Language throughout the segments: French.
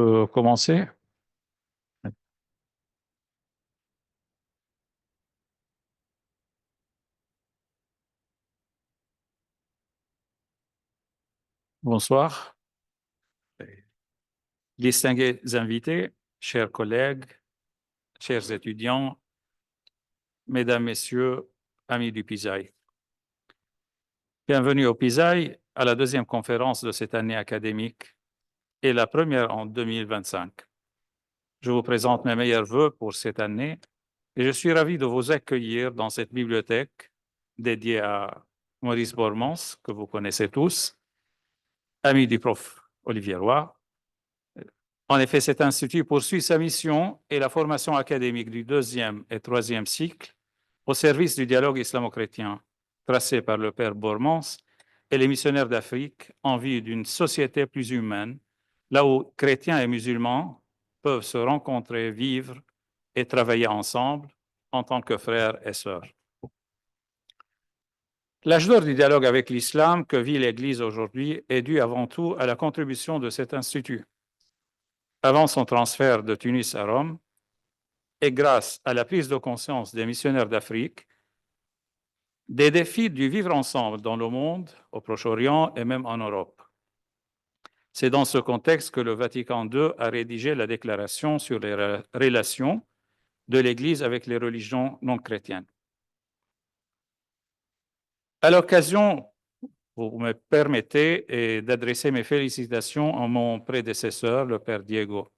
Commencer. Bonsoir, distingués invités, chers collègues, chers étudiants, mesdames, messieurs, amis du PISAI. Bienvenue au PISAI, à la deuxième conférence de cette année académique et la première en 2025. Je vous présente mes meilleurs vœux pour cette année et je suis ravi de vous accueillir dans cette bibliothèque dédiée à Maurice Bormans, que vous connaissez tous, ami du prof Olivier Roy. En effet, cet institut poursuit sa mission et la formation académique du deuxième et troisième cycle au service du dialogue islamo-chrétien, tracé par le père Bormans et les missionnaires d'Afrique en vue d'une société plus humaine, là où chrétiens et musulmans peuvent se rencontrer, vivre et travailler ensemble en tant que frères et sœurs. L'âge d'or du dialogue avec l'islam que vit l'Église aujourd'hui est dû avant tout à la contribution de cet institut. Avant son transfert de Tunis à Rome, et grâce à la prise de conscience des missionnaires d'Afrique, des défis du vivre ensemble dans le monde, au Proche-Orient et même en Europe. C'est dans ce contexte que le Vatican II a rédigé la déclaration sur les relations de l'Église avec les religions non chrétiennes. À l'occasion, vous me permettez d'adresser mes félicitations à mon prédécesseur, le père Diego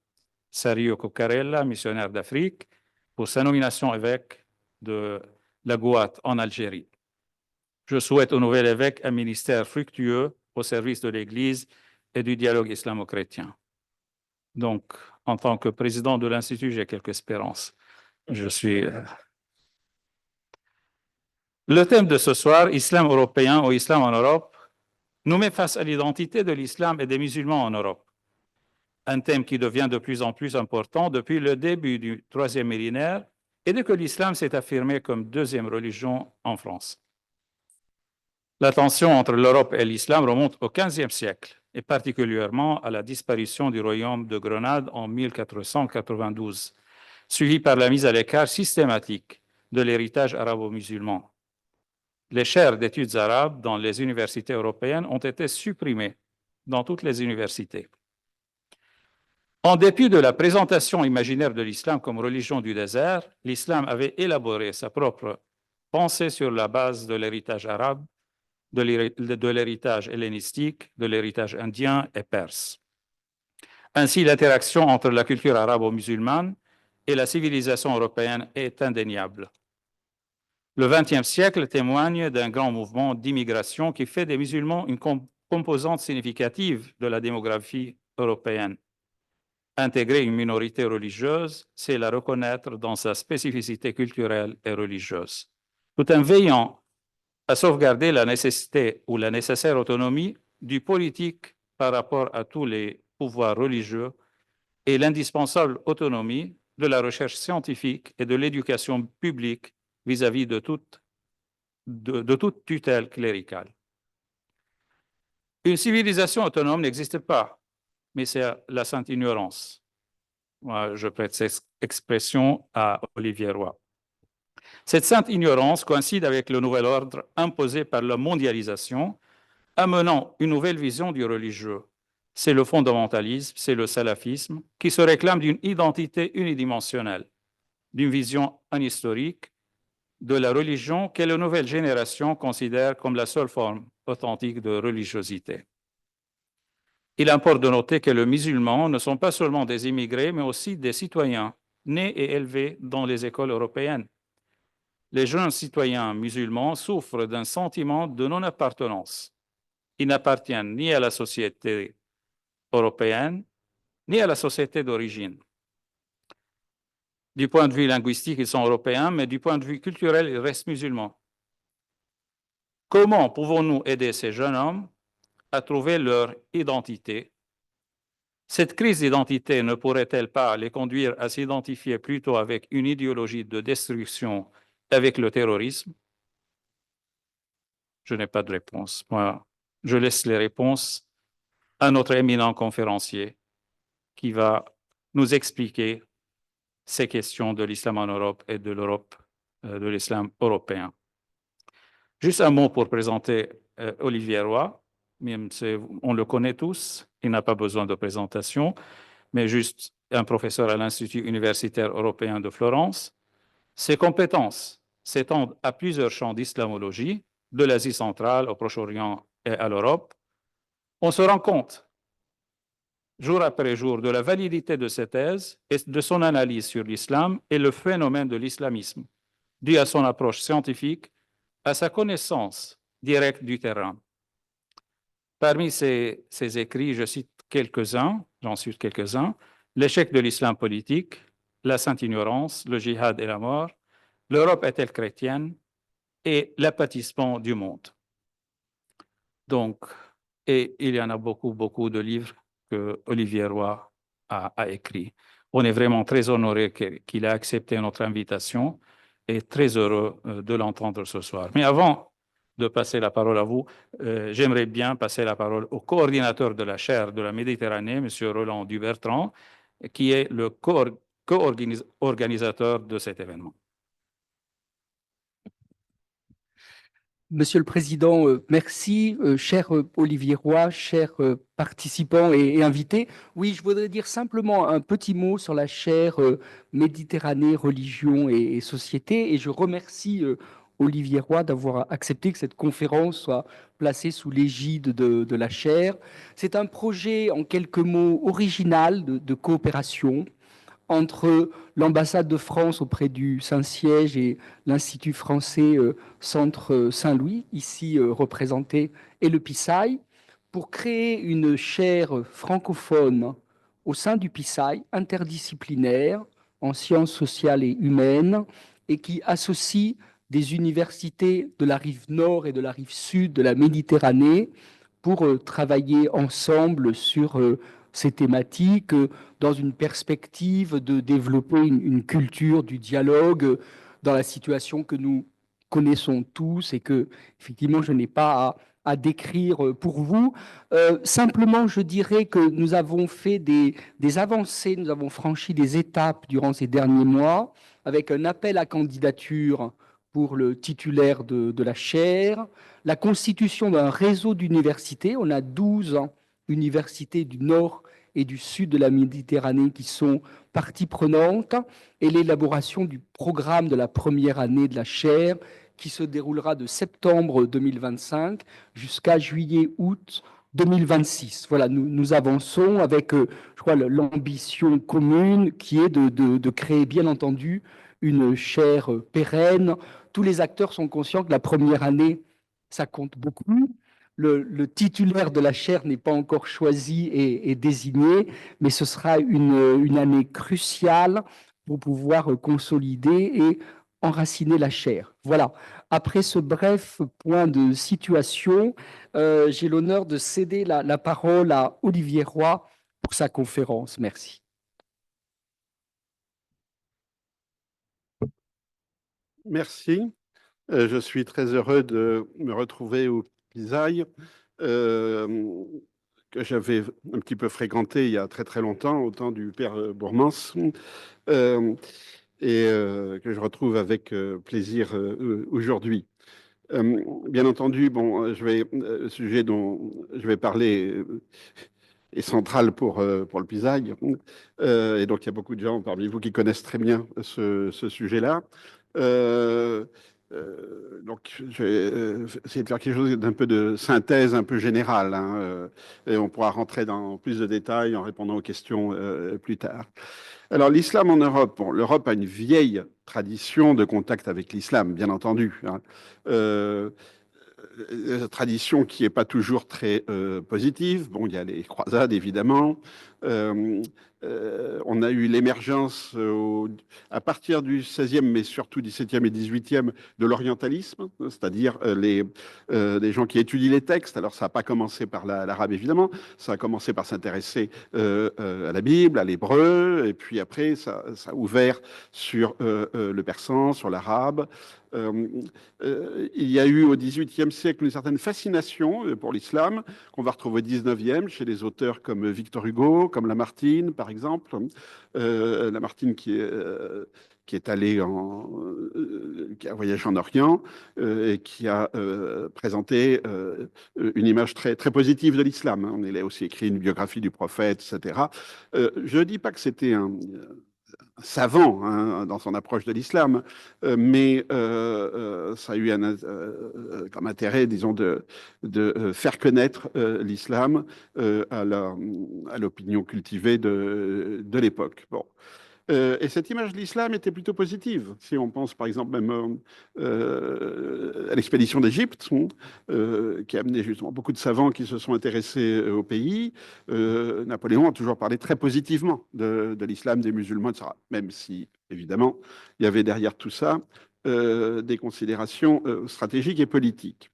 Sario Cucarella, missionnaire d'Afrique, pour sa nomination évêque de la Gouate en Algérie. Je souhaite au nouvel évêque un ministère fructueux au service de l'Église et du dialogue islamo-chrétien. Donc, en tant que président de l'Institut, j'ai quelques espérances. Le thème de ce soir, Islam européen ou Islam en Europe, nous met face à l'identité de l'islam et des musulmans en Europe. Un thème qui devient de plus en plus important depuis le début du troisième millénaire et dès que l'islam s'est affirmé comme deuxième religion en France. La tension entre l'Europe et l'islam remonte au XVe siècle, et particulièrement à la disparition du royaume de Grenade en 1492, suivie par la mise à l'écart systématique de l'héritage arabo-musulman. Les chaires d'études arabes dans les universités européennes ont été supprimées dans toutes les universités. En dépit de la présentation imaginaire de l'islam comme religion du désert, l'islam avait élaboré sa propre pensée sur la base de l'héritage arabe, de l'héritage hellénistique, de l'héritage indien et perse. Ainsi, l'interaction entre la culture arabo-musulmane et la civilisation européenne est indéniable. Le XXe siècle témoigne d'un grand mouvement d'immigration qui fait des musulmans une composante significative de la démographie européenne. Intégrer une minorité religieuse, c'est la reconnaître dans sa spécificité culturelle et religieuse, tout en veillant à sauvegarder la nécessité ou la nécessaire autonomie du politique par rapport à tous les pouvoirs religieux et l'indispensable autonomie de la recherche scientifique et de l'éducation publique vis-à-vis de toute tutelle cléricale. Une civilisation autonome n'existe pas, mais c'est la sainte ignorance. Moi, je prête cette expression à Olivier Roy. Cette sainte ignorance coïncide avec le nouvel ordre imposé par la mondialisation, amenant une nouvelle vision du religieux. C'est le fondamentalisme, c'est le salafisme, qui se réclame d'une identité unidimensionnelle, d'une vision anhistorique de la religion que la nouvelle génération considère comme la seule forme authentique de religiosité. Il importe de noter que les musulmans ne sont pas seulement des immigrés, mais aussi des citoyens nés et élevés dans les écoles européennes. Les jeunes citoyens musulmans souffrent d'un sentiment de non-appartenance. Ils n'appartiennent ni à la société européenne, ni à la société d'origine. Du point de vue linguistique, ils sont européens, mais du point de vue culturel, ils restent musulmans. Comment pouvons-nous aider ces jeunes hommes à trouver leur identité? Cette crise d'identité ne pourrait-elle pas les conduire à s'identifier plutôt avec une idéologie de destruction, avec le terrorisme? Je n'ai pas de réponse. Moi, je laisse les réponses à notre éminent conférencier qui va nous expliquer ces questions de l'islam en Europe et de l'Europe, de l'islam européen. Juste un mot pour présenter Olivier Roy, même si on le connaît tous, il n'a pas besoin de présentation, mais juste un professeur à l'Institut universitaire européen de Florence. Ses compétences s'étendent à plusieurs champs d'islamologie, de l'Asie centrale au Proche-Orient et à l'Europe. On se rend compte, jour après jour, de la validité de ses thèses et de son analyse sur l'islam et le phénomène de l'islamisme, dû à son approche scientifique, à sa connaissance directe du terrain. Parmi ses écrits, je cite quelques-uns, j'en cite quelques-uns: L'échec de l'islam politique, La sainte ignorance, Le djihad et la mort, L'Europe est-elle chrétienne et L'apatissement du monde. Donc, et il y en a beaucoup, beaucoup de livres que Olivier Roy a écrits. On est vraiment très honoré qu'il ait accepté notre invitation et très heureux de l'entendre ce soir. Mais avant de passer la parole à vous, j'aimerais bien passer la parole au coordinateur de la chaire de la Méditerranée, M. Roland Dubertrand, qui est le co-organisateur de cet événement. Monsieur le Président, merci. Cher Olivier Roy, chers participants et invités. Oui, je voudrais dire simplement un petit mot sur la chaire Méditerranée, religion et société. Et je remercie Olivier Roy d'avoir accepté que cette conférence soit placée sous l'égide de la chaire. C'est un projet, en quelques mots, original de coopération entre l'ambassade de France auprès du Saint-Siège et l'Institut français Centre Saint-Louis, ici représenté, et le PISAI, pour créer une chaire francophone au sein du PISAI, interdisciplinaire, en sciences sociales et humaines, et qui associe des universités de la rive nord et de la rive sud de la Méditerranée pour travailler ensemble sur ces thématiques dans une perspective de développer une culture du dialogue dans la situation que nous connaissons tous et que, effectivement, je n'ai pas à décrire pour vous. Simplement, je dirais que nous avons fait des avancées, nous avons franchi des étapes durant ces derniers mois avec un appel à candidature pour le titulaire de la chaire, la constitution d'un réseau d'universités. On a 12 universités du nord et du sud de la Méditerranée qui sont parties prenantes, et l'élaboration du programme de la première année de la chaire qui se déroulera de septembre 2025 jusqu'à juillet-août 2026. Voilà, nous avançons avec, je crois, l'ambition commune qui est de créer, bien entendu, une chaire pérenne. Tous les acteurs sont conscients que la première année, ça compte beaucoup. Le titulaire de la chaire n'est pas encore choisi et désigné, mais ce sera une année cruciale pour pouvoir consolider et enraciner la chaire. Voilà. Après ce bref point de situation, j'ai l'honneur de céder la parole à Olivier Roy pour sa conférence. Merci. Merci. Je suis très heureux de me retrouver au PISAI, que j'avais un petit peu fréquenté il y a très très longtemps, au temps du père Bourmans, et que je retrouve avec plaisir aujourd'hui. Bien entendu, bon, le sujet dont je vais parler est central pour le PISAI, et donc il y a beaucoup de gens parmi vous qui connaissent très bien ce sujet-là. Donc, je vais essayer de faire quelque chose d'un peu de synthèse, un peu générale, hein, et on pourra rentrer dans plus de détails en répondant aux questions plus tard. Alors, l'islam en Europe, bon, l'Europe a une vieille tradition de contact avec l'islam, bien entendu, hein. Tradition qui n'est pas toujours très positive. Bon, il y a les croisades, évidemment. On a eu l'émergence à partir du XVIe, mais surtout XVIIe et XVIIIe, de l'orientalisme, c'est-à-dire des gens qui étudient les textes. Alors, ça n'a pas commencé par l'arabe, évidemment. Ça a commencé par s'intéresser à la Bible, à l'hébreu, et puis après, ça a ouvert sur le persan, sur l'arabe. Il y a eu au XVIIIe siècle une certaine fascination pour l'islam qu'on va retrouver au XIXe chez des auteurs comme Victor Hugo, comme Lamartine, par exemple. Lamartine qui est allé qui a voyagé en Orient et qui a présenté une image très, très positive de l'islam. Il a aussi écrit une biographie du prophète, etc. Je ne dis pas que c'était un savant hein, dans son approche de l'islam, mais ça a eu comme intérêt, disons, de faire connaître l'islam à l'opinion cultivée de l'époque. Bon. Et cette image de l'islam était plutôt positive. Si on pense par exemple même à l'expédition d'Égypte, qui a amené justement beaucoup de savants qui se sont intéressés au pays, Napoléon a toujours parlé très positivement de l'islam, des musulmans, etc. Même si, évidemment, il y avait derrière tout ça des considérations stratégiques et politiques.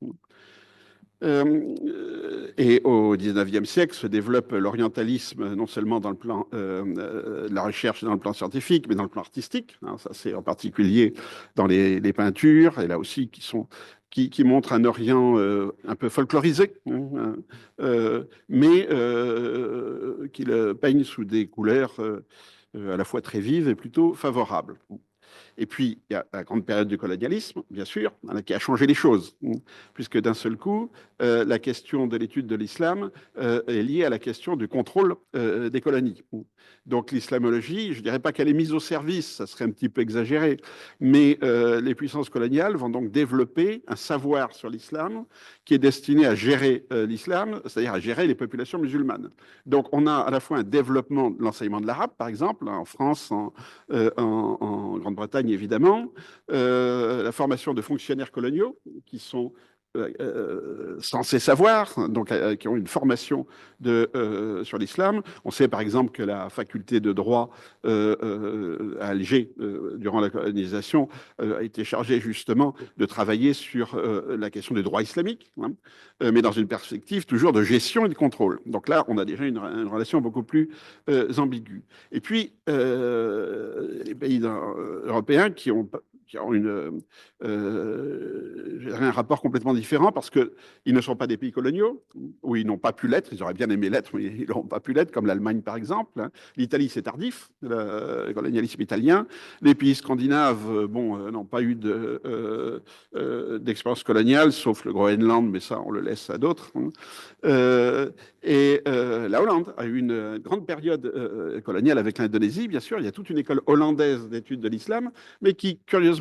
Et au XIXe siècle se développe l'orientalisme, non seulement dans le plan de la recherche et dans le plan scientifique, mais dans le plan artistique. Hein, ça, c'est en particulier dans les peintures, et là aussi qui montrent un Orient un peu folklorisé, hein, mais qui le peignent sous des couleurs à la fois très vives et plutôt favorables. Et puis, il y a la grande période du colonialisme, bien sûr, qui a changé les choses, puisque d'un seul coup, la question de l'étude de l'islam est liée à la question du contrôle des colonies. Donc l'islamologie, je ne dirais pas qu'elle est mise au service, ça serait un petit peu exagéré, mais les puissances coloniales vont donc développer un savoir sur l'islam qui est destiné à gérer l'islam, c'est-à-dire à gérer les populations musulmanes. Donc on a à la fois un développement de l'enseignement de l'arabe, par exemple, en France, en Grande-Bretagne évidemment, la formation de fonctionnaires coloniaux qui sont censés savoir, donc qui ont une formation sur l'islam. On sait par exemple que la faculté de droit à Alger, durant la colonisation, a été chargée justement de travailler sur la question des droits islamiques, hein, mais dans une perspective toujours de gestion et de contrôle. Donc là, on a déjà une relation beaucoup plus ambiguë. Et puis, les pays européens qui ont un rapport complètement différent parce qu'ils ne sont pas des pays coloniaux, où ils n'ont pas pu l'être, ils auraient bien aimé l'être, mais ils n'ont pas pu l'être, comme l'Allemagne par exemple. Hein. L'Italie, c'est tardif, le colonialisme italien. Les pays scandinaves, n'ont pas eu d'expérience coloniale, sauf le Groenland, mais ça, on le laisse à d'autres. Hein. Et la Hollande a eu une grande période coloniale avec l'Indonésie, bien sûr. Il y a toute une école hollandaise d'études de l'islam, mais qui, curieusement,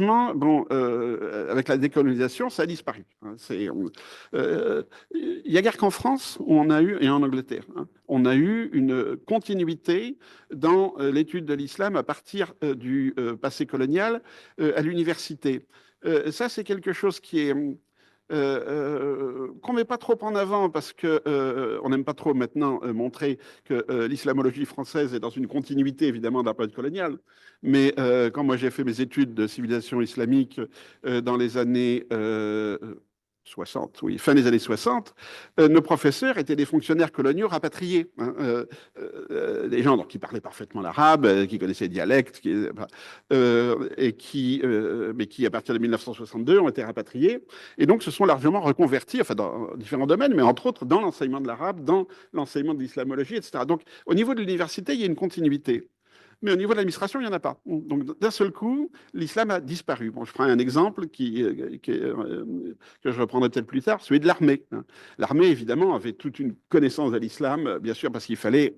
avec la décolonisation, ça a disparu. Hein. Il n'y a guère qu'en France où on a eu, et en Angleterre, hein, on a eu une continuité dans l'étude de l'islam à partir du passé colonial à l'université. Ça, c'est quelque chose qui est qu'on ne met pas trop en avant parce que on n'aime pas trop maintenant montrer que l'islamologie française est dans une continuité évidemment de la période coloniale. Mais quand moi j'ai fait mes études de civilisation islamique dans les années 60, oui, fin des années 60, nos professeurs étaient des fonctionnaires coloniaux rapatriés, hein, des gens donc, qui parlaient parfaitement l'arabe, qui connaissaient les dialectes, mais qui, à partir de 1962, ont été rapatriés, et donc se sont largement reconvertis, enfin, dans différents domaines, mais entre autres dans l'enseignement de l'arabe, dans l'enseignement de l'islamologie, etc. Donc, au niveau de l'université, il y a une continuité. Mais au niveau de l'administration, il n'y en a pas. Donc, d'un seul coup, l'islam a disparu. Bon, je prends un exemple que je reprendrai peut-être plus tard, celui de l'armée. Hein. L'armée, évidemment, avait toute une connaissance de l'islam, bien sûr, parce qu'il fallait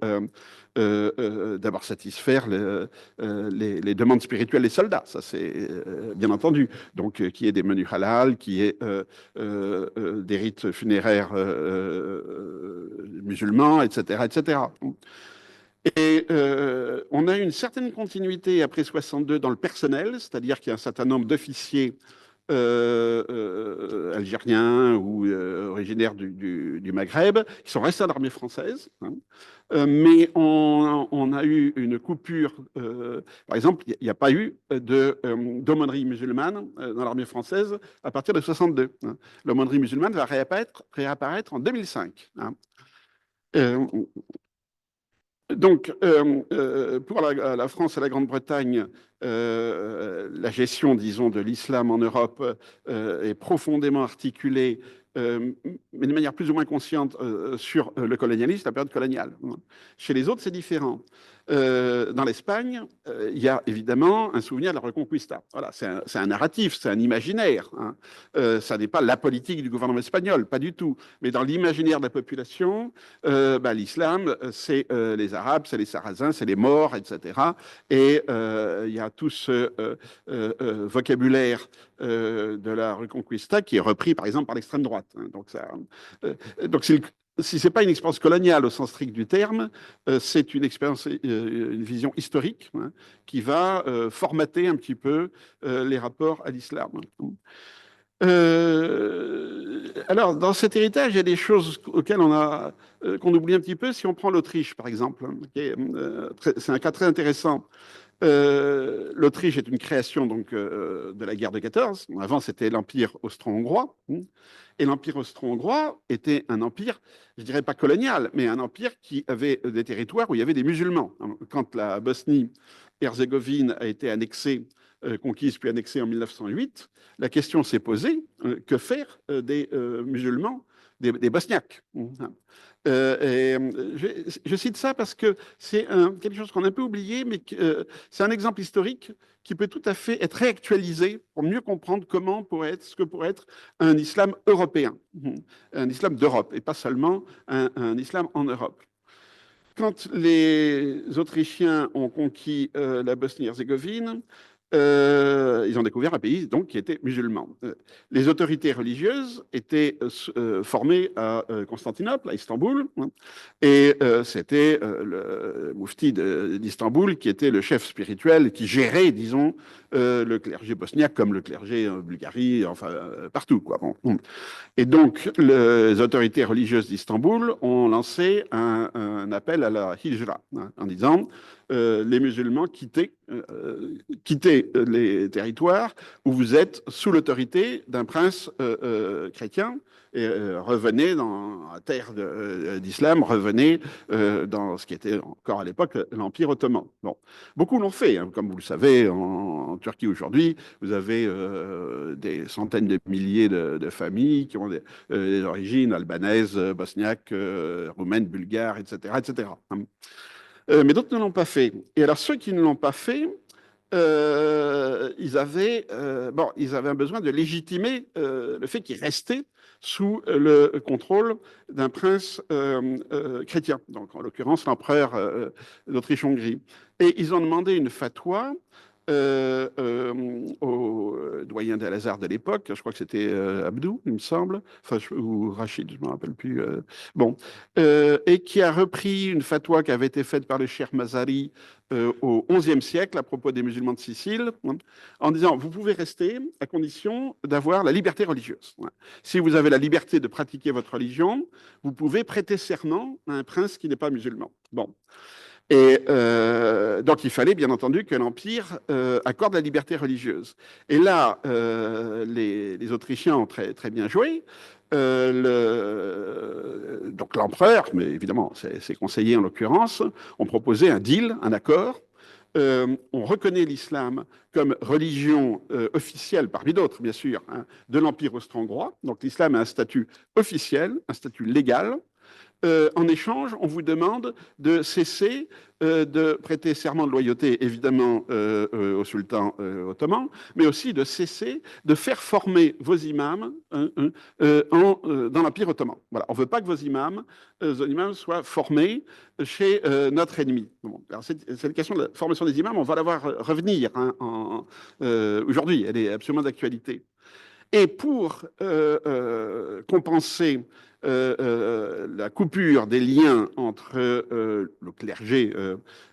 d'abord satisfaire les demandes spirituelles des soldats. Ça, c'est bien entendu. Donc, qu'il y ait des menus halal, qu'il y ait des rites funéraires musulmans, etc., etc. Et on a une certaine continuité après 62 dans le personnel, c'est-à-dire qu'il y a un certain nombre d'officiers algériens ou originaires du Maghreb qui sont restés à l'armée française. Hein. Mais on a eu une coupure. Par exemple, il n'y a pas eu d'aumônerie musulmane dans l'armée française à partir de 62. Hein. L'aumônerie musulmane va réapparaître en 2005. Hein. Donc, pour la France et la Grande-Bretagne, la gestion, disons, de l'islam en Europe est profondément articulée, mais de manière plus ou moins consciente, sur le colonialisme, la période coloniale. Chez les autres, c'est différent. Dans l'Espagne, il y a évidemment un souvenir de la Reconquista. Voilà, c'est un narratif, c'est un imaginaire. Hein. Ça n'est pas la politique du gouvernement espagnol, pas du tout. Mais dans l'imaginaire de la population, l'islam, c'est les Arabes, c'est les Sarrasins, c'est les Maures, etc. Et il y a tout ce vocabulaire de la Reconquista qui est repris, par exemple, par l'extrême droite. Hein. Donc si ce n'est pas une expérience coloniale au sens strict du terme, c'est une expérience, une vision historique, hein, qui va formater un petit peu les rapports à l'islam. Alors, dans cet héritage, il y a des choses auxquelles qu'on oublie un petit peu. Si on prend l'Autriche, par exemple, hein, c'est un cas très intéressant. L'Autriche est une création donc, de la guerre de 14. Avant, c'était l'Empire austro-hongrois. Et l'Empire austro-hongrois était un empire, je dirais pas colonial, mais un empire qui avait des territoires où il y avait des musulmans. Quand la Bosnie-Herzégovine a été annexée, conquise puis annexée en 1908, la question s'est posée, que faire des musulmans, des Bosniaques. Je cite ça parce que c'est quelque chose qu'on a un peu oublié, mais c'est un exemple historique qui peut tout à fait être réactualisé pour mieux comprendre ce que pourrait être un islam européen, un islam d'Europe, et pas seulement un islam en Europe. Quand les Autrichiens ont conquis la Bosnie-Herzégovine, ils ont découvert un pays donc, qui était musulman. Les autorités religieuses étaient formées à Constantinople, à Istanbul, hein, et c'était le moufti d'Istanbul qui était le chef spirituel qui gérait, disons, le clergé bosniaque comme le clergé en Bulgarie, enfin partout, quoi. Bon. Et donc, les autorités religieuses d'Istanbul ont lancé un appel à la hijra, hein, en disant les musulmans quittez les territoires où vous êtes sous l'autorité d'un prince chrétien et revenez dans la terre d'islam, revenez dans ce qui était encore à l'époque l'Empire ottoman. Bon. Beaucoup l'ont fait, hein, comme vous le savez, en Turquie aujourd'hui, vous avez des centaines de milliers de familles qui ont des origines albanaises, bosniaques, roumaines, bulgares, etc. etc. Mais d'autres ne l'ont pas fait. Et alors, ceux qui ne l'ont pas fait, ils avaient un besoin de légitimer le fait qu'ils restaient sous le contrôle d'un prince chrétien, donc en l'occurrence l'empereur d'Autriche-Hongrie. Et ils ont demandé une fatwa au doyen d'Al-Azhar de l'époque, je crois que c'était Abdou, il me semble, ou Rachid, je ne me rappelle plus. Et qui a repris une fatwa qui avait été faite par le cheikh Mazari au XIe siècle à propos des musulmans de Sicile, hein, en disant vous pouvez rester à condition d'avoir la liberté religieuse. Ouais. Si vous avez la liberté de pratiquer votre religion, vous pouvez prêter serment à un prince qui n'est pas musulman. Bon. Et donc, il fallait bien entendu que l'Empire accorde la liberté religieuse. Et là, les Autrichiens ont très, très bien joué. Donc, l'empereur, mais évidemment, ses conseillers en l'occurrence, ont proposé un deal, un accord. On reconnaît l'islam comme religion officielle, parmi d'autres, bien sûr, hein, de l'Empire austro-hongrois. Donc, l'islam a un statut officiel, un statut légal. En échange, on vous demande de cesser de prêter serment de loyauté, évidemment, au sultan ottoman, mais aussi de cesser de faire former vos imams dans l'Empire ottoman. Voilà. On ne veut pas que vos imams soient formés chez notre ennemi. Bon, alors cette question de la formation des imams, on va la voir revenir hein, aujourd'hui. Elle est absolument d'actualité. Et pour compenser la coupure des liens entre le clergé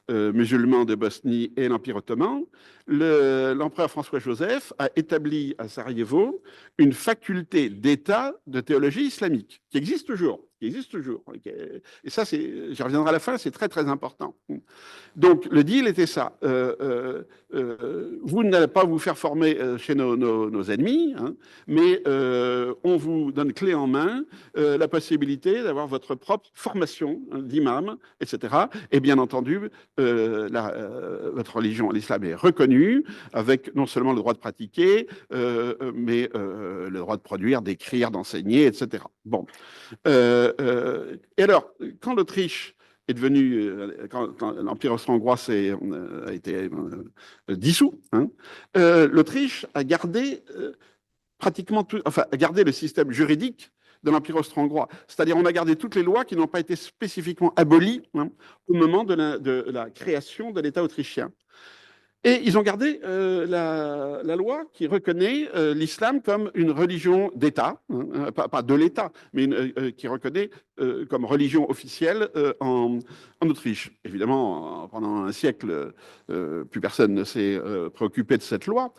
musulman de Bosnie et l'Empire ottoman, l'empereur François-Joseph a établi à Sarajevo une faculté d'État de théologie islamique, qui existe toujours, qui qui existe toujours. Et ça, j'y reviendrai à la fin, c'est très, très important. Donc, le deal était ça. Vous n'allez pas vous faire former chez nos ennemis, hein, mais on vous donne clé en main la possibilité d'avoir votre propre formation d'imam, etc. Et bien entendu, votre religion, l'islam, est reconnue avec non seulement le droit de pratiquer, mais le droit de produire, d'écrire, d'enseigner, etc. Bon. Et alors, quand l'Autriche est devenu, quand l'Empire austro-hongrois a été dissous, hein, l'Autriche a gardé pratiquement tout, enfin, a gardé le système juridique de l'Empire austro-hongrois. C'est-à-dire, on a gardé toutes les lois qui n'ont pas été spécifiquement abolies, hein, au moment de la création de l'État autrichien. Et ils ont gardé la loi qui reconnaît l'islam comme une religion d'État, hein, pas de l'État, mais qui reconnaît comme religion officielle en Autriche. Évidemment, pendant un siècle, plus personne ne s'est préoccupé de cette loi,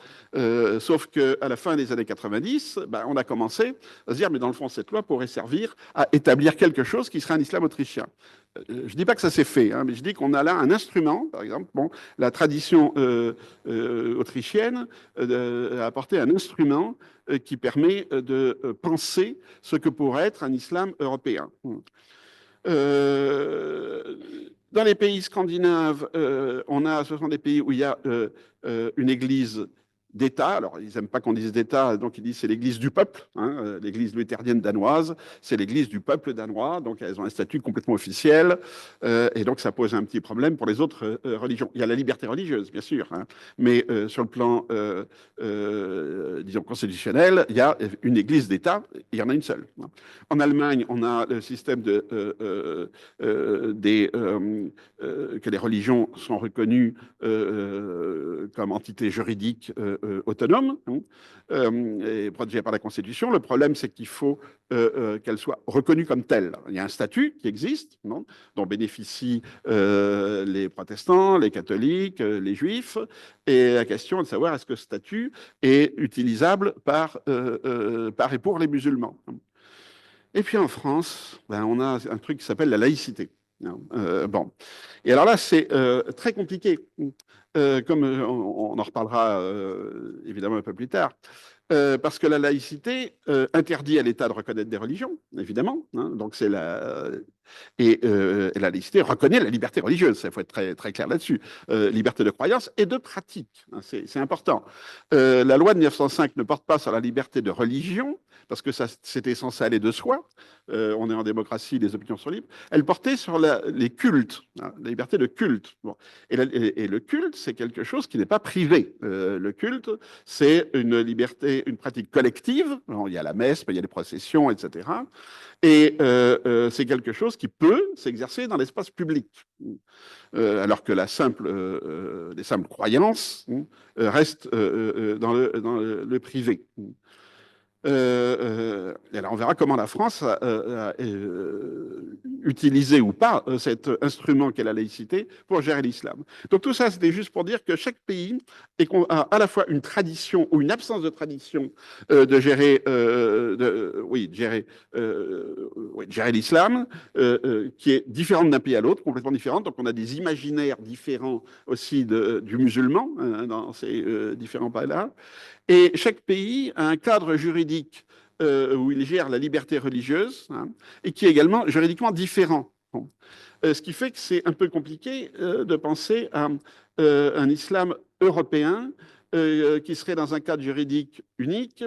sauf qu'à la fin des années 90, ben, on a commencé à se dire, mais dans le fond, cette loi pourrait servir à établir quelque chose qui serait un islam autrichien. Je ne dis pas que ça s'est fait, hein, mais je dis qu'on a là un instrument, par exemple, bon, la tradition autrichienne a apporté un instrument qui permet de penser ce que pourrait être un islam européen. Dans les pays scandinaves, ce sont des pays où il y a une église d'État. Alors, ils n'aiment pas qu'on dise d'État, donc ils disent c'est l'église du peuple, hein, l'église luthérienne danoise, c'est l'église du peuple danois, donc elles ont un statut complètement officiel, et donc ça pose un petit problème pour les autres religions. Il y a la liberté religieuse, bien sûr, hein, mais sur le plan, disons, constitutionnel, il y a une église d'État, il y en a une seule. Hein. En Allemagne, on a le système que les religions sont reconnues comme entité juridique autonome, hein, et protégée par la Constitution. Le problème, c'est qu'il faut qu'elle soit reconnue comme telle. Il y a un statut qui existe, non, dont bénéficient les protestants, les catholiques, les juifs, et la question est de savoir est-ce que ce statut est utilisable par et pour les musulmans. Et puis en France, ben, on a un truc qui s'appelle la laïcité. Bon. Et alors là, c'est très compliqué, comme on en reparlera évidemment un peu plus tard, parce que la laïcité interdit à l'État de reconnaître des religions, évidemment. Hein, donc c'est et la laïcité reconnaît la liberté religieuse, il faut être très, très clair là-dessus, liberté de croyance et de pratique, hein, c'est important. La loi de 1905 ne porte pas sur la liberté de religion, parce que c'était censé aller de soi, on est en démocratie, les opinions sont libres, elle portait sur les cultes, hein, la liberté de culte. Bon. Et le culte, c'est quelque chose qui n'est pas privé. Le culte, c'est une liberté, une pratique collective, bon, il y a la messe, il y a les processions, etc., et c'est quelque chose qui peut s'exercer dans l'espace public, alors que les simples croyances restent dans le privé. Et alors on verra comment la France a utilisé ou pas cet instrument qu'est la laïcité pour gérer l'islam. Donc tout ça, c'était juste pour dire que chaque pays a à la fois une tradition ou une absence de tradition de gérer l'islam, qui est différente d'un pays à l'autre, complètement différente. Donc on a des imaginaires différents aussi du musulman dans ces différents pays-là. Et chaque pays a un cadre juridique où il gère la liberté religieuse, hein, et qui est également juridiquement différent. Bon. Ce qui fait que c'est un peu compliqué de penser à un islam européen qui serait dans un cadre juridique unique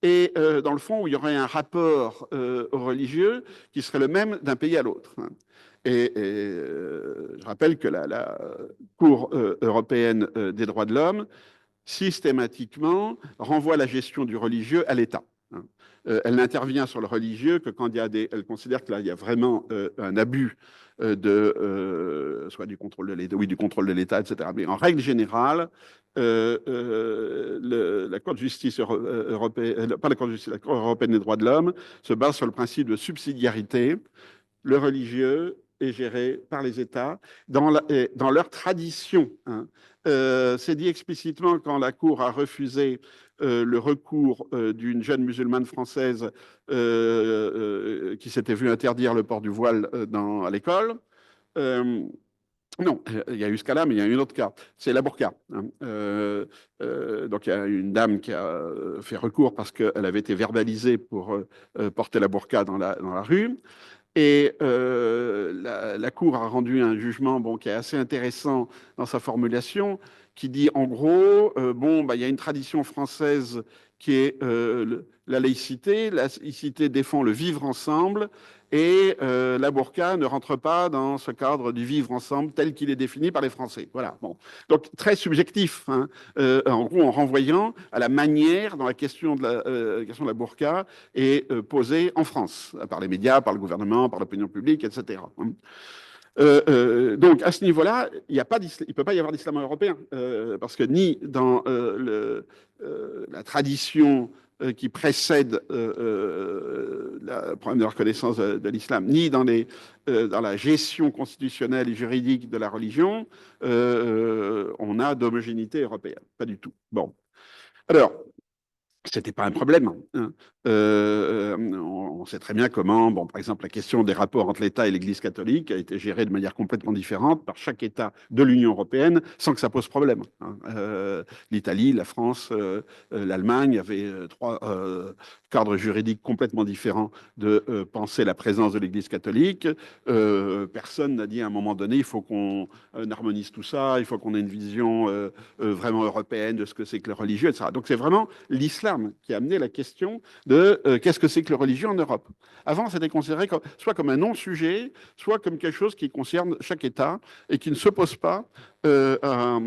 et dans le fond où il y aurait un rapport aux religieux qui serait le même d'un pays à l'autre. Hein. Et je rappelle que la Cour européenne des droits de l'homme systématiquement renvoie la gestion du religieux à l'État. Elle n'intervient sur le religieux que quand elle considère que là, il y a vraiment un abus soit du contrôle de l'État, du contrôle de l'État, etc. Mais en règle générale, la Cour de justice européenne, pas la Cour de justice, la Cour européenne des droits de l'homme se base sur le principe de subsidiarité. Le religieux est géré par les États dans leur tradition. Hein. C'est dit explicitement quand la Cour a refusé le recours d'une jeune musulmane française qui s'était vue interdire le port du voile à l'école. Non, il y a eu ce cas-là, mais il y a eu un autre cas. C'est la burqa. Hein. Donc, il y a une dame qui a fait recours parce qu'elle avait été verbalisée pour porter la burqa dans la rue. Et la Cour a rendu un jugement qui est assez intéressant dans sa formulation, qui dit en gros, il y a une tradition française qui est la laïcité. La laïcité défend le vivre ensemble et la burqa ne rentre pas dans ce cadre du vivre ensemble tel qu'il est défini par les Français. Voilà. Bon. Donc très subjectif, hein, en gros en renvoyant à la manière dont la question de la burqa est posée en France, par les médias, par le gouvernement, par l'opinion publique, etc. Donc, à ce niveau-là, il ne peut pas y avoir d'islam européen, parce que ni dans la tradition qui précède le problème de reconnaissance de l'islam, ni dans la gestion constitutionnelle et juridique de la religion, on a d'homogénéité européenne. Pas du tout. Bon. Alors, c'était pas un problème. Hein. On sait très bien comment, par exemple, la question des rapports entre l'État et l'Église catholique a été gérée de manière complètement différente par chaque État de l'Union européenne sans que ça pose problème. Hein. L'Italie, la France, l'Allemagne avaient trois cadres juridiques complètement différents de penser la présence de l'Église catholique. Personne n'a dit à un moment donné, il faut qu'on harmonise tout ça, il faut qu'on ait une vision vraiment européenne de ce que c'est que le religieux, etc. Donc c'est vraiment l'islam qui a amené la question de qu'est-ce que c'est que la religion en Europe. Avant, c'était considéré soit comme un non-sujet, soit comme quelque chose qui concerne chaque État et qui ne s'oppose pas à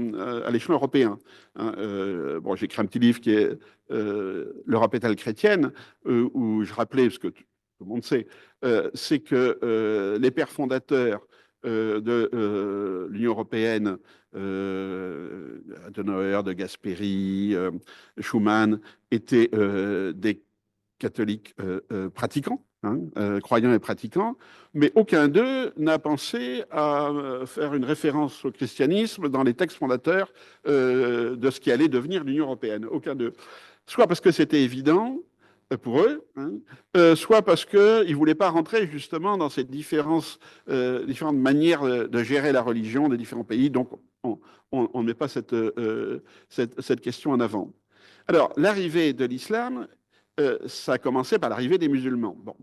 l'échelon européen. Hein, j'ai écrit un petit livre qui est L'Europe est-elle chrétienne, où je rappelais, parce que tout le monde sait, c'est que les pères fondateurs de l'Union européenne, Adenauer, de Gasperi, Schuman, étaient des catholiques pratiquants, hein, croyants et pratiquants, mais aucun d'eux n'a pensé à faire une référence au christianisme dans les textes fondateurs de ce qui allait devenir l'Union européenne. Aucun d'eux. Soit parce que c'était évident pour eux, hein, soit parce qu'ils ne voulaient pas rentrer justement dans ces différentes manières de gérer la religion des différents pays. Donc, on ne met pas cette question en avant. Alors, l'arrivée de l'islam, ça a commencé par l'arrivée des musulmans. Bon,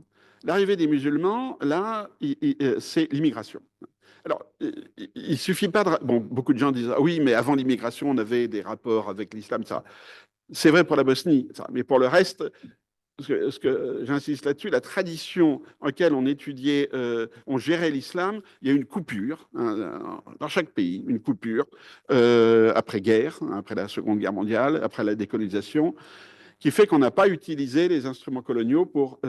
l'arrivée des musulmans, là, c'est l'immigration. Alors, il ne suffit pas de... beaucoup de gens disent, ah oui, mais avant l'immigration, on avait des rapports avec l'islam, ça. C'est vrai pour la Bosnie, ça. Mais pour le reste... Ce que j'insiste là-dessus, la tradition en laquelle on étudiait, on gérait l'islam, il y a une coupure hein, dans chaque pays, une coupure après-guerre, après la Seconde Guerre mondiale, après la décolonisation, qui fait qu'on n'a pas utilisé les instruments coloniaux pour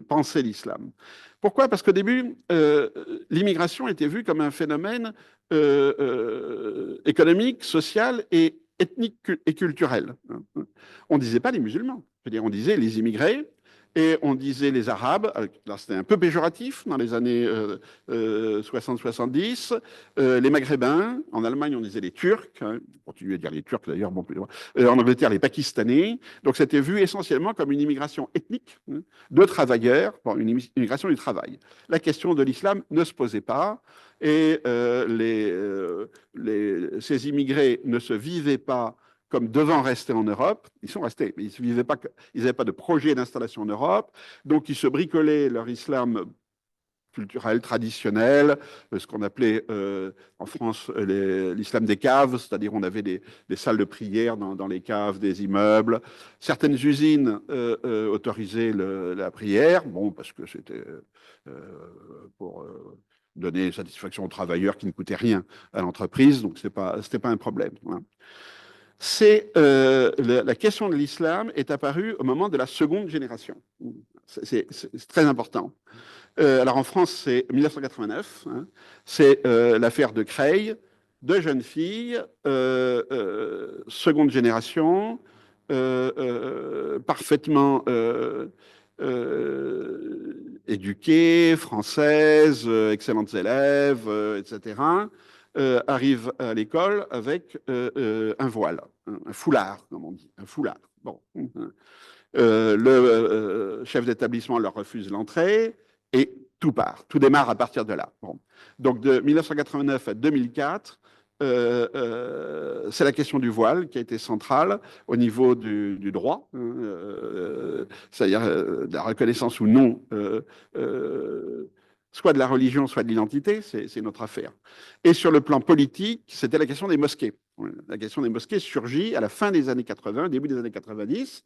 penser l'islam. Pourquoi? Parce qu'au début, l'immigration était vue comme un phénomène économique, social et ethnique et culturel. On ne disait pas les musulmans, c'est-à-dire on disait les immigrés, et on disait les Arabes, là c'était un peu péjoratif dans les années 60-70, les Maghrébins, en Allemagne on disait les Turcs, hein, on continue à dire les Turcs d'ailleurs, en Angleterre les Pakistanais, donc c'était vu essentiellement comme une immigration ethnique hein, de travailleurs, une immigration du travail. La question de l'islam ne se posait pas, et ces immigrés ne se vivaient pas comme devant rester en Europe. Ils sont restés, mais ils n'avaient pas de projet d'installation en Europe, donc ils se bricolaient leur islam culturel, traditionnel, ce qu'on appelait en France l'islam des caves, c'est-à-dire on avait des salles de prière dans les caves des immeubles. Certaines usines autorisaient la prière, parce que c'était pour donner satisfaction aux travailleurs qui ne coûtaient rien à l'entreprise, donc c'était pas un problème. Hein. La question de l'islam est apparue au moment de la seconde génération. C'est très important. Alors en France, c'est 1989. Hein, c'est l'affaire de Creil, deux jeunes filles, seconde génération, parfaitement éduquées, françaises, excellentes élèves, etc., arrivent à l'école avec un voile, un foulard, comme on dit, un foulard. Bon. Le chef d'établissement leur refuse l'entrée et tout part, tout démarre à partir de là. Bon. Donc de 1989 à 2004, c'est la question du voile qui a été centrale au niveau du droit, c'est-à-dire de la reconnaissance ou non, soit de la religion, soit de l'identité, c'est notre affaire. Et sur le plan politique, c'était la question des mosquées. La question des mosquées surgit à la fin des années 80, au début des années 90,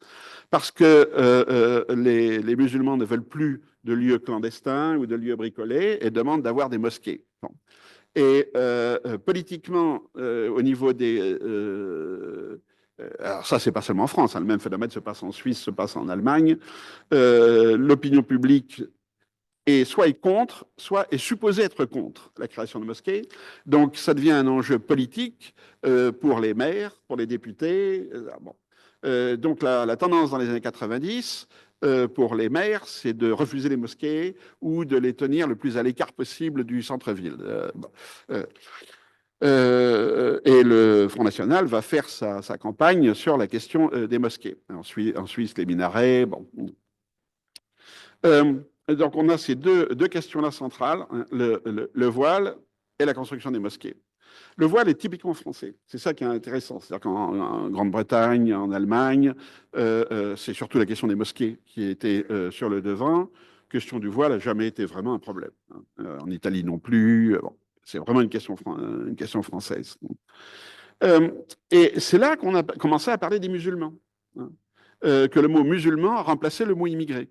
parce que les musulmans ne veulent plus de lieux clandestins ou de lieux bricolés et demandent d'avoir des mosquées. Bon. Et politiquement, au niveau des... alors ça, c'est pas seulement en France, hein, le même phénomène se passe en Suisse, se passe en Allemagne. L'opinion publique soit est contre, soit est supposée être contre la création de mosquées. Donc, ça devient un enjeu politique pour les maires, pour les députés. Bon. Donc, la tendance dans les années 90, pour les maires, c'est de refuser les mosquées ou de les tenir le plus à l'écart possible du centre-ville. Et le Front National va faire sa campagne sur la question des mosquées. En Suisse, les minarets, bon. Donc, on a ces deux questions-là centrales, hein, le voile et la construction des mosquées. Le voile est typiquement français. C'est ça qui est intéressant. C'est-à-dire qu'en Grande-Bretagne, en Allemagne, c'est surtout la question des mosquées qui était sur le devant. La question du voile n'a jamais été vraiment un problème. Hein. En Italie non plus. Bon, c'est vraiment une question française. Et c'est là qu'on a commencé à parler des musulmans. Hein. Que le mot musulman a remplacé le mot immigré.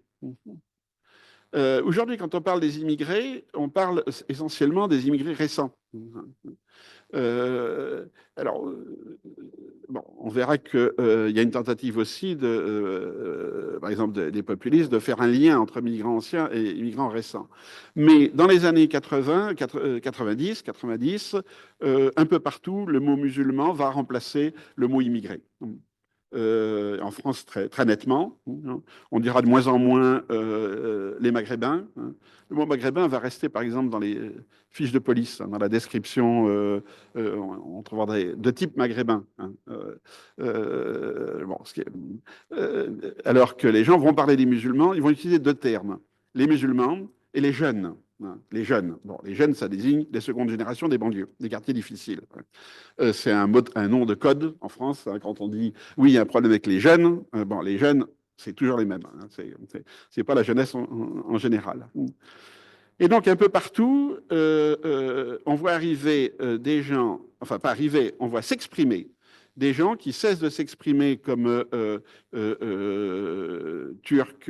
Aujourd'hui, quand on parle des immigrés, on parle essentiellement des immigrés récents. Alors, bon, on verra qu'il y a une tentative aussi, par exemple, des populistes, de faire un lien entre migrants anciens et immigrants récents. Mais dans les années 90, un peu partout, le mot musulman va remplacer le mot immigré. En France, très nettement. On dira de moins en moins les Maghrébins. Le mot maghrébin va rester, par exemple, dans les fiches de police, dans la description, on trouvera de type maghrébin. Bon, alors que les gens vont parler des musulmans, ils vont utiliser deux termes, les musulmans et les jeunes. Les jeunes. Bon, les jeunes, ça désigne les secondes générations des banlieues, des quartiers difficiles. C'est un nom de code en France. Hein, quand on dit oui, il y a un problème avec les jeunes, bon, les jeunes, c'est toujours les mêmes. Hein, c'est pas la jeunesse en général. Et donc, un peu partout, on voit arriver des gens, enfin, pas arriver, on voit s'exprimer des gens qui cessent de s'exprimer comme Turcs,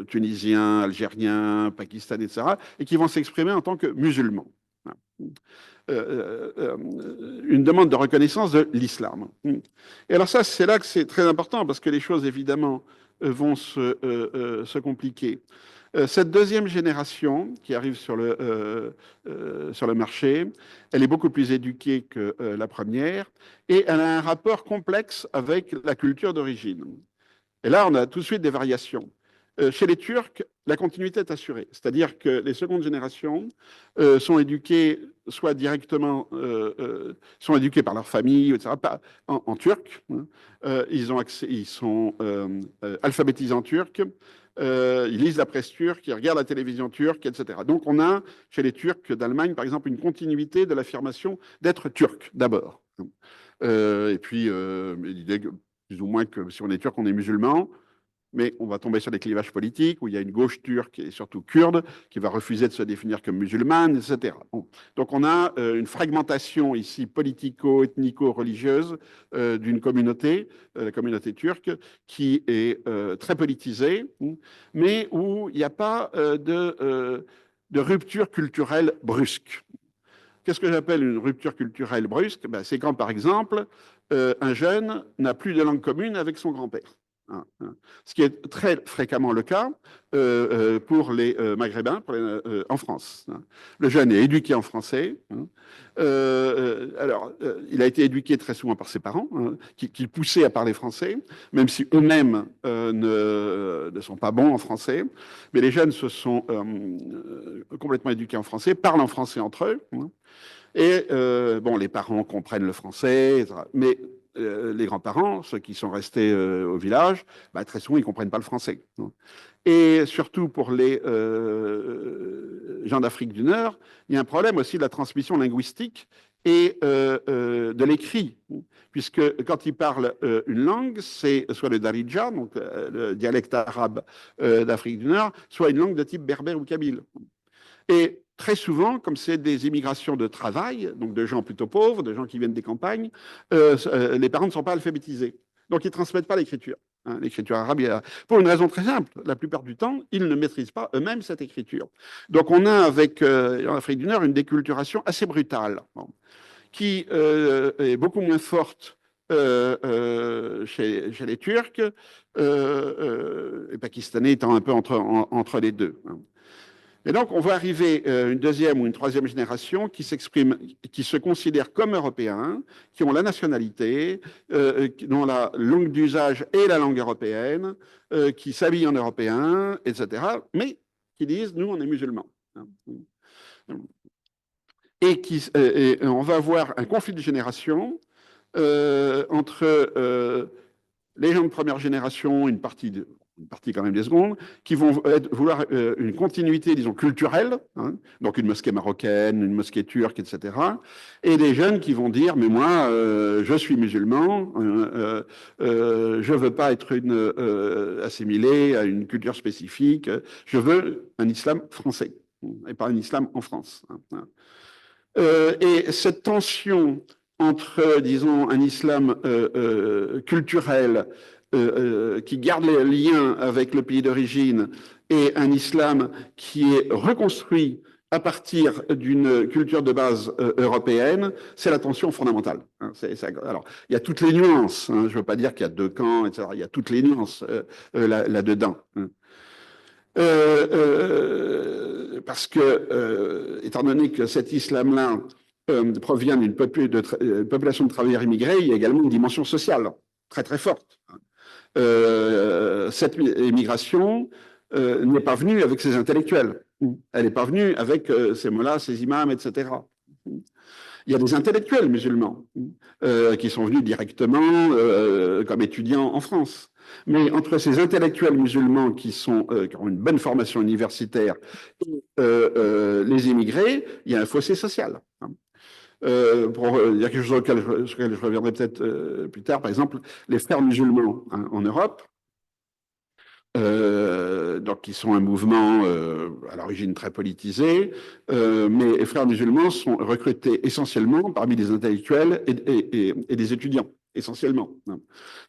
Tunisiens, Algériens, Pakistanais, etc., et qui vont s'exprimer en tant que musulmans. Une demande de reconnaissance de l'islam. Et alors ça, c'est là que c'est très important, parce que les choses, évidemment, vont se compliquer. Cette deuxième génération qui arrive sur le marché, elle est beaucoup plus éduquée que la première, et elle a un rapport complexe avec la culture d'origine. Et là, on a tout de suite des variations. Chez les Turcs, la continuité est assurée. C'est-à-dire que les secondes générations sont éduquées soit directement, sont éduquées par leur famille, etc., en turc. Hein. Ils sont alphabétisés en turc. Ils lisent la presse turque, ils regardent la télévision turque, etc. Donc, on a, chez les Turcs d'Allemagne, par exemple, une continuité de l'affirmation d'être turc, d'abord. Et puis, l'idée, plus ou moins, que si on est turc, on est musulman. Mais on va tomber sur des clivages politiques où il y a une gauche turque et surtout kurde qui va refuser de se définir comme musulmane, etc. Bon. Donc on a une fragmentation ici politico-ethnico-religieuse d'une communauté, la communauté turque, qui est très politisée, mais où il n'y a pas de rupture culturelle brusque. Qu'est-ce que j'appelle une rupture culturelle brusque? Ben, c'est quand, par exemple, un jeune n'a plus de langue commune avec son grand-père. Ce qui est très fréquemment le cas pour les Maghrébins en France. Le jeune est éduqué en français. Alors, il a été éduqué très souvent par ses parents, qui le poussaient à parler français, même si eux-mêmes ne sont pas bons en français. Mais les jeunes se sont complètement éduqués en français, parlent en français entre eux. Et bon, les parents comprennent le français, etc. Mais les grands-parents, ceux qui sont restés au village, bah, très souvent, ils ne comprennent pas le français. Et surtout pour les gens d'Afrique du Nord, il y a un problème aussi de la transmission linguistique et de l'écrit, puisque quand ils parlent une langue, c'est soit le Darija, donc le dialecte arabe d'Afrique du Nord, soit une langue de type berbère ou kabyle. Et très souvent, comme c'est des immigrations de travail, donc de gens plutôt pauvres, de gens qui viennent des campagnes, les parents ne sont pas alphabétisés. Donc, ils ne transmettent pas l'écriture. L'écriture arabe, pour une raison très simple. La plupart du temps, ils ne maîtrisent pas eux-mêmes cette écriture. Donc, on a avec, en Afrique du Nord, une déculturation assez brutale, qui est beaucoup moins forte chez les Turcs, et Pakistanais étant un peu entre les deux. Et donc, on va arriver une deuxième ou une troisième génération qui s'exprime, qui se considèrent comme européens, qui ont la nationalité, dont la langue d'usage est la langue européenne, qui s'habillent en européen, etc., mais qui disent, nous, on est musulmans. Et on va avoir un conflit de génération entre les gens de première génération, une partie quand même des secondes, qui vont vouloir une continuité, disons, culturelle, donc une mosquée marocaine, une mosquée turque, etc. Et des jeunes qui vont dire, mais moi, je suis musulman, je veux pas être assimilé à une culture spécifique, je veux un islam français, et pas un islam en France. Et cette tension entre, disons, un islam culturel qui garde les liens avec le pays d'origine et un islam qui est reconstruit à partir d'une culture de base européenne, c'est la tension fondamentale. Alors, il y a toutes les nuances. Je ne veux pas dire qu'il y a deux camps, etc. Il y a toutes les nuances là-dedans. Parce que, étant donné que cet islam-là provient d'une population de travailleurs immigrés, il y a également une dimension sociale très très forte. Cette immigration n'est pas venue avec ses intellectuels. Elle n'est pas venue avec ces mollahs, ces imams, etc. Il y a des intellectuels musulmans qui sont venus directement comme étudiants en France. Mais entre ces intellectuels musulmans qui ont une bonne formation universitaire et les immigrés, il y a un fossé social. Il y a quelque chose sur lequel je reviendrai peut-être plus tard, par exemple, les frères musulmans en Europe, donc qui sont un mouvement à l'origine très politisé, mais les frères musulmans sont recrutés essentiellement parmi les intellectuels et des étudiants, essentiellement.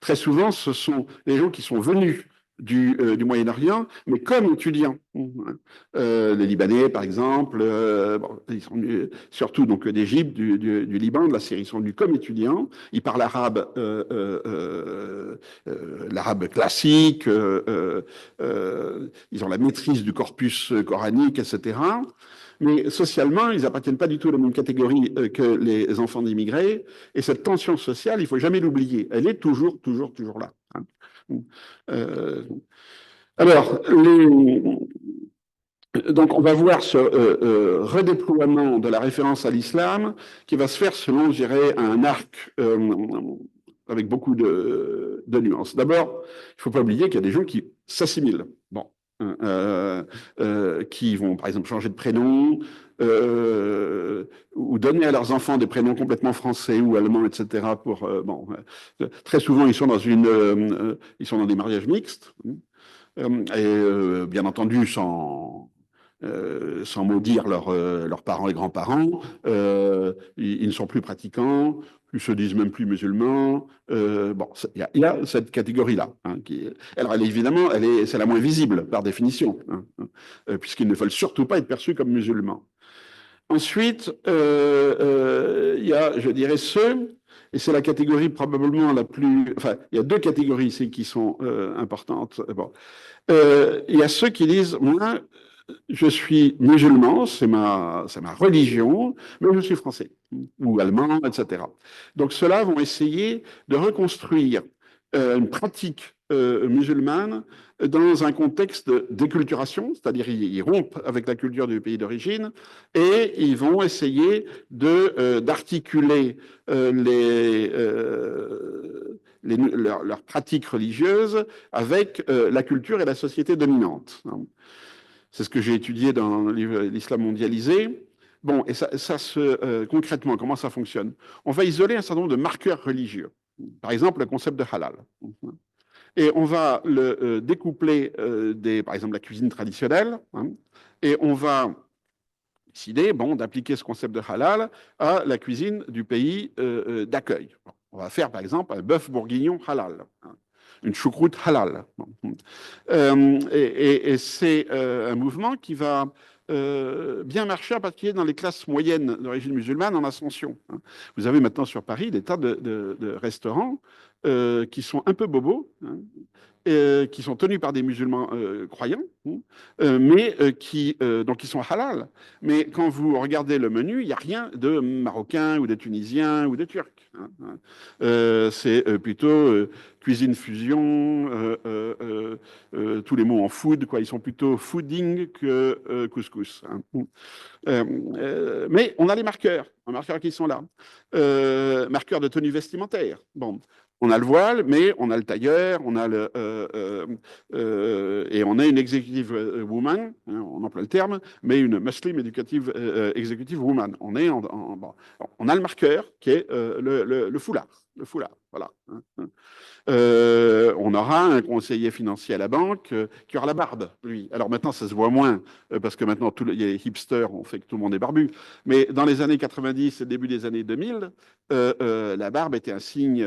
Très souvent, ce sont les gens qui sont venus du Moyen-Orient, mais comme étudiants. Les Libanais, par exemple, ils sont venus, surtout donc d'Égypte, du Liban, de la Syrie, ils sont venus comme étudiants. Ils parlent arabe, l'arabe classique, ils ont la maîtrise du corpus coranique, etc. Mais socialement, ils n'appartiennent pas du tout à la même catégorie que les enfants d'immigrés. Et cette tension sociale, il ne faut jamais l'oublier. Elle est toujours là. Alors, donc on va voir ce redéploiement de la référence à l'islam qui va se faire selon, je dirais, un arc avec beaucoup de nuances. D'abord, il ne faut pas oublier qu'il y a des gens qui s'assimilent. Bon. Qui vont, par exemple, changer de prénom ou donner à leurs enfants des prénoms complètement français ou allemands, etc. Très souvent, ils sont dans des mariages mixtes et bien entendu sans maudire leurs parents et grands-parents. Ils ne sont plus pratiquants, ils se disent même plus musulmans. Il y a cette catégorie-là. Alors, évidemment, c'est la moins visible, par définition, puisqu'ils ne veulent surtout pas être perçus comme musulmans. Ensuite, il y a, je dirais, ceux Et c'est la catégorie probablement la plus... Enfin, il y a deux catégories ici qui sont importantes. Bon. Il y a ceux qui disent, moi, je suis musulman, c'est ma religion, mais je suis français, ou allemand, etc. Donc ceux-là vont essayer de reconstruire une pratique musulmane dans un contexte de déculturation, c'est-à-dire ils rompent avec la culture du pays d'origine et ils vont essayer d'articuler leurs pratiques religieuses avec la culture et la société dominante. C'est ce que j'ai étudié dans le livre L'Islam mondialisé. Bon, et concrètement, comment ça fonctionne? On va isoler un certain nombre de marqueurs religieux. Par exemple, le concept de halal. Et on va le découpler par exemple, la cuisine traditionnelle. Et on va décider, bon, d'appliquer ce concept de halal à la cuisine du pays d'accueil. On va faire, par exemple, un bœuf bourguignon halal. Une choucroute halal. Et c'est un mouvement qui va bien marcher, en particulier dans les classes moyennes d'origine musulmane en ascension. Vous avez maintenant sur Paris des tas de restaurants qui sont un peu bobos, qui sont tenus par des musulmans croyants, mais donc qui sont halal. Mais quand vous regardez le menu, il n'y a rien de marocain ou de tunisien ou de turc. C'est plutôt cuisine fusion, tous les mots en food, quoi. Ils sont plutôt fooding que couscous. Mais on a les marqueurs qui sont là. Marqueurs de tenue vestimentaire. Bon. On a le voile, mais on a le tailleur, on a et on a une executive woman, on emploie le terme, mais une Muslim executive woman. On a le marqueur qui est le foulard. Le foulard, voilà. On aura un conseiller financier à la banque qui aura la barbe, lui. Alors maintenant, ça se voit moins, parce que maintenant, les hipsters ont fait que tout le monde est barbu. Mais dans les années 90 et début des années 2000, la barbe était un signe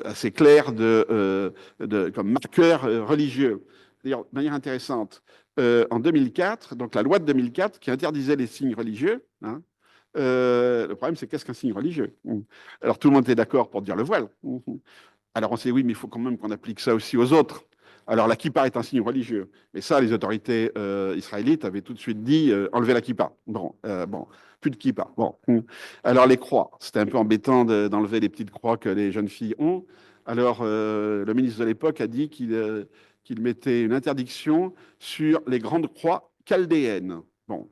assez clair comme marqueur religieux. D'ailleurs, de manière intéressante, en 2004, donc la loi de 2004 qui interdisait les signes religieux, le problème, c'est qu'est-ce qu'un signe religieux? Alors, tout le monde était d'accord pour dire le voile. Alors, on s'est dit, oui, mais il faut quand même qu'on applique ça aussi aux autres. Alors, la kippa est un signe religieux. Mais ça, les autorités israélites avaient tout de suite dit, enlevez la kippa. Bon, plus de kippa. Bon. Alors, les croix. C'était un peu embêtant d'enlever les petites croix que les jeunes filles ont. Alors, le ministre de l'époque a dit qu'il mettait une interdiction sur les grandes croix chaldéennes. Bon.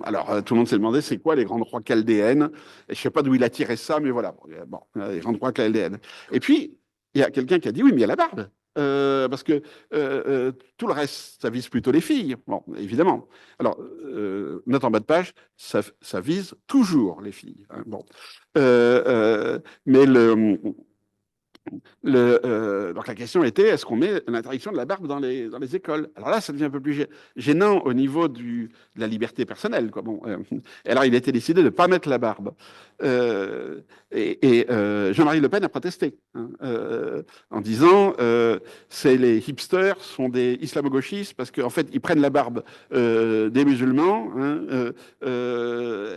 Alors, tout le monde s'est demandé, c'est quoi les grandes croix chaldéennes? Et je ne sais pas d'où il a tiré ça, mais voilà. Bon, les grandes croix chaldéennes. Et puis, il y a quelqu'un qui a dit, oui, mais il y a la barbe. Parce que tout le reste, ça vise plutôt les filles. Bon, évidemment. Alors, note en bas de page, ça vise toujours les filles. Hein, bon. Mais donc la question était, est-ce qu'on met l'interdiction de la barbe dans les écoles? Alors là, ça devient un peu plus gênant au niveau de la liberté personnelle, quoi. Bon, alors il a été décidé de ne pas mettre la barbe. Jean-Marie Le Pen a protesté, hein, en disant les hipsters sont des islamo-gauchistes parce qu'en fait, ils prennent la barbe des musulmans, hein,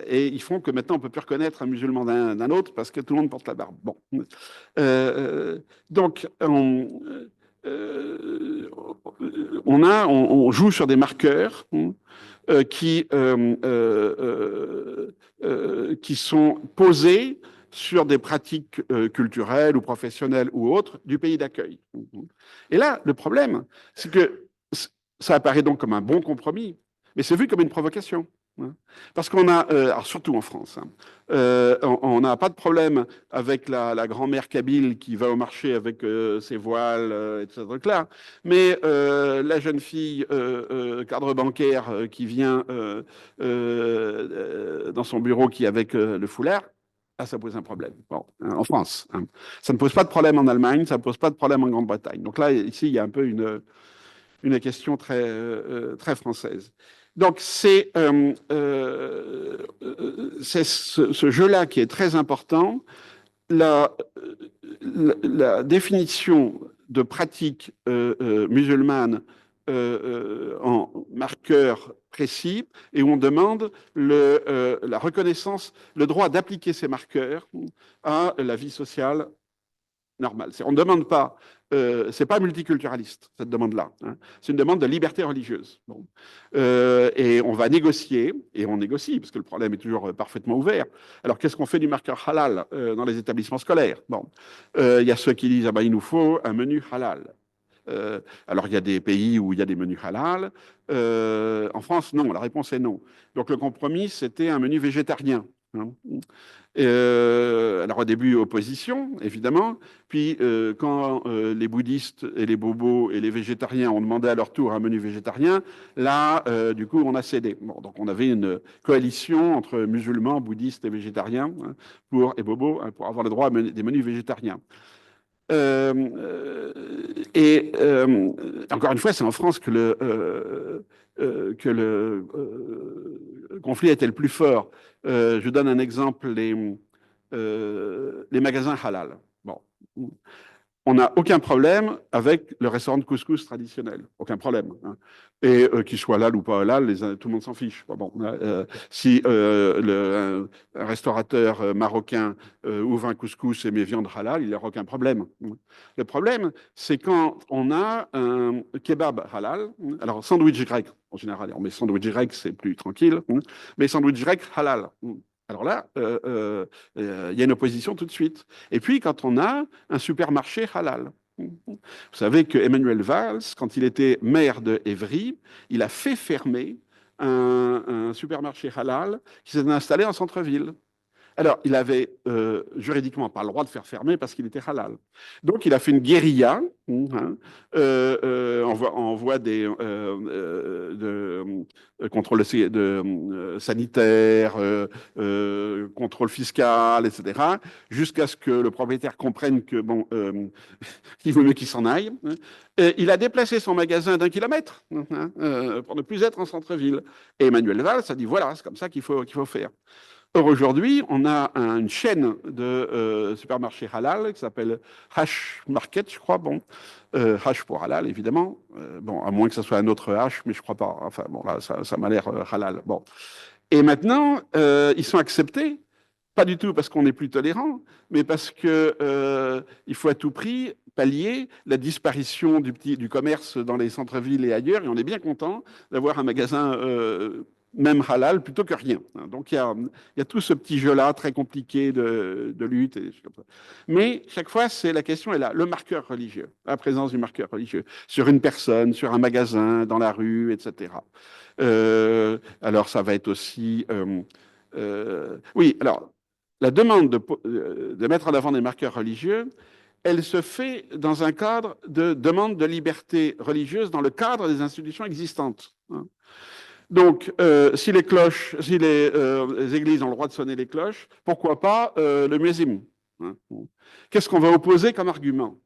et ils font que maintenant, on ne peut plus reconnaître un musulman d'un autre parce que tout le monde porte la barbe. Bon. Donc, on joue sur des marqueurs qui sont posés sur des pratiques culturelles ou professionnelles ou autres du pays d'accueil. Et là, le problème, c'est que ça apparaît donc comme un bon compromis, mais c'est vu comme une provocation. Parce qu'on a, alors surtout en France, on n'a pas de problème avec la grand-mère kabyle qui va au marché avec ses voiles et tout ça truc-là, mais la jeune fille cadre bancaire qui vient dans son bureau qui est avec le foulard, là, ça pose un problème. Bon, en France, hein. Ça ne pose pas de problème en Allemagne, ça ne pose pas de problème en Grande-Bretagne. Donc là, ici, il y a un peu une question très, très française. Donc, c'est ce jeu-là qui est très important. La définition de pratique musulmane en marqueurs précis et où on demande la reconnaissance, le droit d'appliquer ces marqueurs à la vie sociale normale. On ne demande pas, c'est pas multiculturaliste, cette demande-là. Hein. C'est une demande de liberté religieuse. Bon. Et on va négocier, et on négocie, parce que le problème est toujours parfaitement ouvert. Alors, qu'est-ce qu'on fait du marqueur halal dans les établissements scolaires? Bon. Il y a ceux qui disent, ah ben, il nous faut un menu halal. Alors, il y a des pays où il y a des menus halal. En France, non, la réponse est non. Donc, le compromis, c'était un menu végétarien. Hein. Alors, au début, opposition, évidemment. Puis, quand les bouddhistes et les bobos et les végétariens ont demandé à leur tour un menu végétarien, là, du coup, on a cédé. Bon, donc, on avait une coalition entre musulmans, bouddhistes et végétariens et bobos pour avoir le droit à des menus végétariens. Encore une fois, c'est en France que le conflit était le plus fort. Je donne un exemple, les magasins halal. Bon. On n'a aucun problème avec le restaurant de couscous traditionnel. Aucun problème. Hein. Et qu'il soit halal ou pas halal, tout le monde s'en fiche. Bon, si un restaurateur marocain ouvre un couscous et met viande halal, il n'y aura aucun problème. Le problème, c'est quand on a un kebab halal, alors sandwich grec, en général, on met sandwich grec, c'est plus tranquille, mais sandwich grec halal. Alors là, il y a une opposition tout de suite. Et puis, quand on a un supermarché halal. Vous savez que Emmanuel Valls, quand il était maire de Évry, il a fait fermer un supermarché halal qui s'est installé en centre-ville. Alors, il avait juridiquement pas le droit de faire fermer parce qu'il était halal. Donc, il a fait une guérilla, en voie des contrôles sanitaires, contrôle fiscal, etc., jusqu'à ce que le propriétaire comprenne que, bon, il vaut mieux qu'il s'en aille. Et il a déplacé son magasin d'1 kilomètre pour ne plus être en centre-ville. Et Emmanuel Valls a dit, voilà, c'est comme ça qu'il faut faire. Or, aujourd'hui, on a une chaîne de supermarchés halal qui s'appelle H Market, je crois. Bon, H pour halal, évidemment. Bon, à moins que ce soit un autre H, mais je crois pas. Enfin, bon, là, ça m'a l'air halal. Bon. Et maintenant, ils sont acceptés, pas du tout parce qu'on est plus tolérant, mais parce que il faut à tout prix pallier la disparition du commerce dans les centres-villes et ailleurs. Et on est bien content d'avoir un magasin même halal, plutôt que rien. Donc, il y a tout ce petit jeu-là, très compliqué de lutte. Et comme ça. Mais, chaque fois, la question est là, le marqueur religieux, la présence du marqueur religieux, sur une personne, sur un magasin, dans la rue, etc. Alors, ça va être aussi... oui, alors, la demande de mettre en avant des marqueurs religieux, elle se fait dans un cadre de demande de liberté religieuse dans le cadre des institutions existantes. Donc, si les églises ont le droit de sonner les cloches, pourquoi pas le muezzin? Qu'est-ce qu'on va opposer comme argument?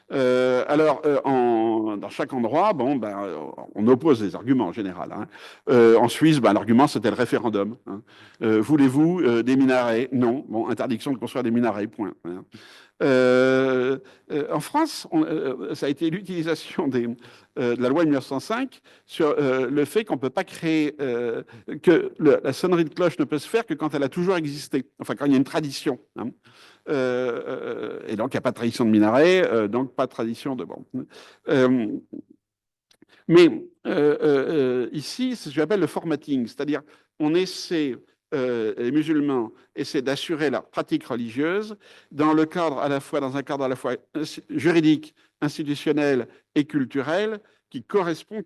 Alors, dans chaque endroit, bon, on oppose des arguments en général. Hein. En Suisse, l'argument, c'était le référendum. Hein. Voulez-vous des minarets? Non. Bon, interdiction de construire des minarets, point. Hein. En France, ça a été l'utilisation de la loi de 1905 sur le fait qu'on ne peut pas créer, que la sonnerie de cloche ne peut se faire que quand elle a toujours existé, enfin quand il y a une tradition. Hein. Et donc, il n'y a pas de tradition de minaret, donc pas de tradition de... Bon. Mais ici, c'est ce que j'appelle le formatting, c'est-à-dire on essaie... les musulmans essaient d'assurer leur pratique religieuse dans un cadre à la fois juridique, institutionnel et culturel qui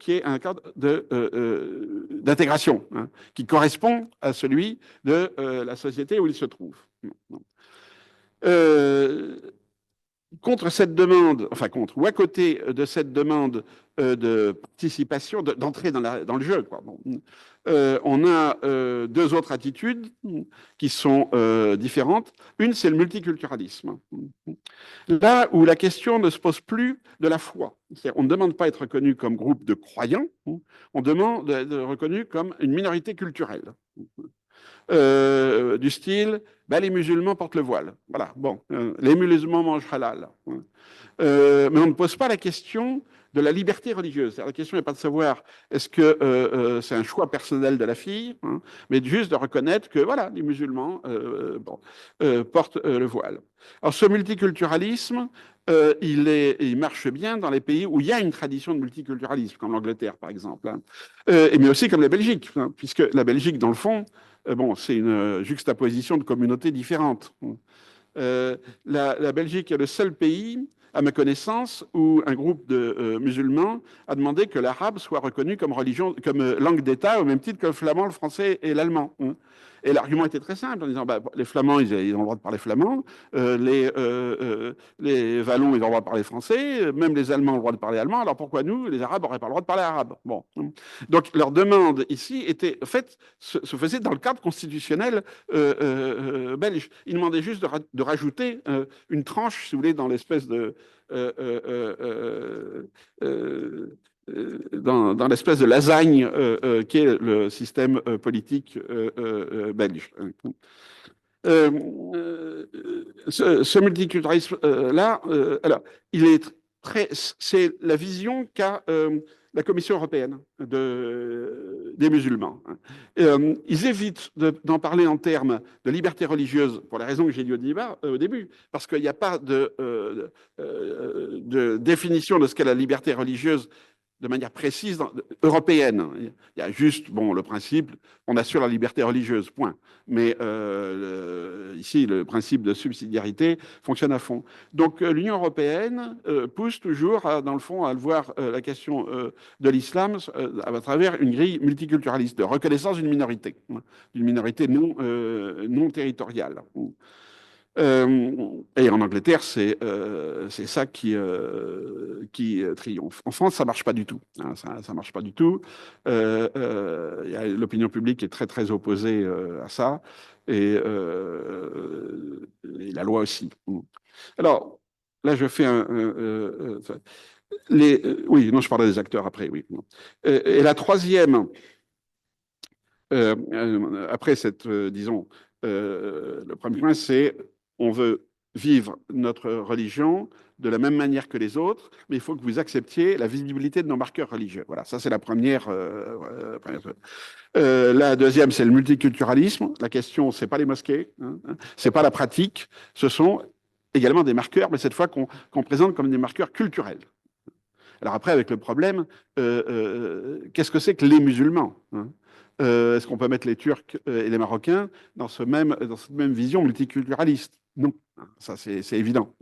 est un cadre d'intégration, hein, qui correspond à celui de la société où il se trouve. Contre cette demande, ou à côté de cette demande de participation, d'entrer dans le jeu, quoi. Bon. On a deux autres attitudes qui sont différentes. Une, c'est le multiculturalisme. Là où la question ne se pose plus de la foi. On ne demande pas à être reconnu comme groupe de croyants, on demande d'être reconnu comme une minorité culturelle. Du style, les musulmans portent le voile. Voilà, bon, les musulmans mangent halal. Mais on ne pose pas la question de la liberté religieuse. La question n'est pas de savoir est-ce que c'est un choix personnel de la fille, hein, mais juste de reconnaître que voilà, les musulmans portent le voile. Alors ce multiculturalisme, il marche bien dans les pays où il y a une tradition de multiculturalisme, comme l'Angleterre par exemple, hein. Mais aussi comme la Belgique, hein, puisque la Belgique, dans le fond, c'est une juxtaposition de communautés différentes. La Belgique est le seul pays, à ma connaissance, où un groupe de musulmans a demandé que l'arabe soit reconnu comme religion, comme langue d'État, au même titre que le flamand, le français et l'allemand. Et l'argument était très simple, en disant les Flamands, ils ont le droit de parler flamand, les Wallons, ils ont le droit de parler français, même les Allemands ont le droit de parler allemand, alors pourquoi nous, les Arabes, n'auraient pas le droit de parler arabe? Bon. Donc leur demande ici était, en fait, se faisait dans le cadre constitutionnel belge. Ils demandaient juste de rajouter une tranche, si vous voulez, dans l'espèce de dans l'espèce de lasagne qui est le système politique belge. Ce multiculturalisme-là, alors, c'est la vision qu'a la Commission européenne des musulmans. Ils évitent d'en parler en termes de liberté religieuse pour les raisons que j'ai dit au début, parce qu'il n'y a pas de définition de ce qu'est la liberté religieuse de manière précise européenne. Il y a juste le principe, on assure la liberté religieuse, point. Mais ici, le principe de subsidiarité fonctionne à fond. Donc l'Union européenne pousse toujours, dans le fond, à voir la question de l'islam à travers une grille multiculturaliste de reconnaissance d'une minorité non territoriale. Et en Angleterre, c'est ça qui triomphe. En France, ça marche pas du tout. Hein, ça marche pas du tout. L'opinion publique est très très opposée à ça, et la loi aussi. Alors là, je fais oui, non, je parlais des acteurs après. Oui. Et la troisième, après cette, disons, le premier point, c'est on veut vivre notre religion de la même manière que les autres, mais il faut que vous acceptiez la visibilité de nos marqueurs religieux. Voilà, ça c'est la première. La deuxième, c'est le multiculturalisme. La question, c'est pas les mosquées, hein, c'est pas la pratique, ce sont également des marqueurs, mais cette fois qu'on présente comme des marqueurs culturels. Alors après, avec le problème, qu'est-ce que c'est que les musulmans, hein? Est-ce qu'on peut mettre les Turcs et les Marocains dans cette même vision multiculturaliste? Non, ça c'est évident.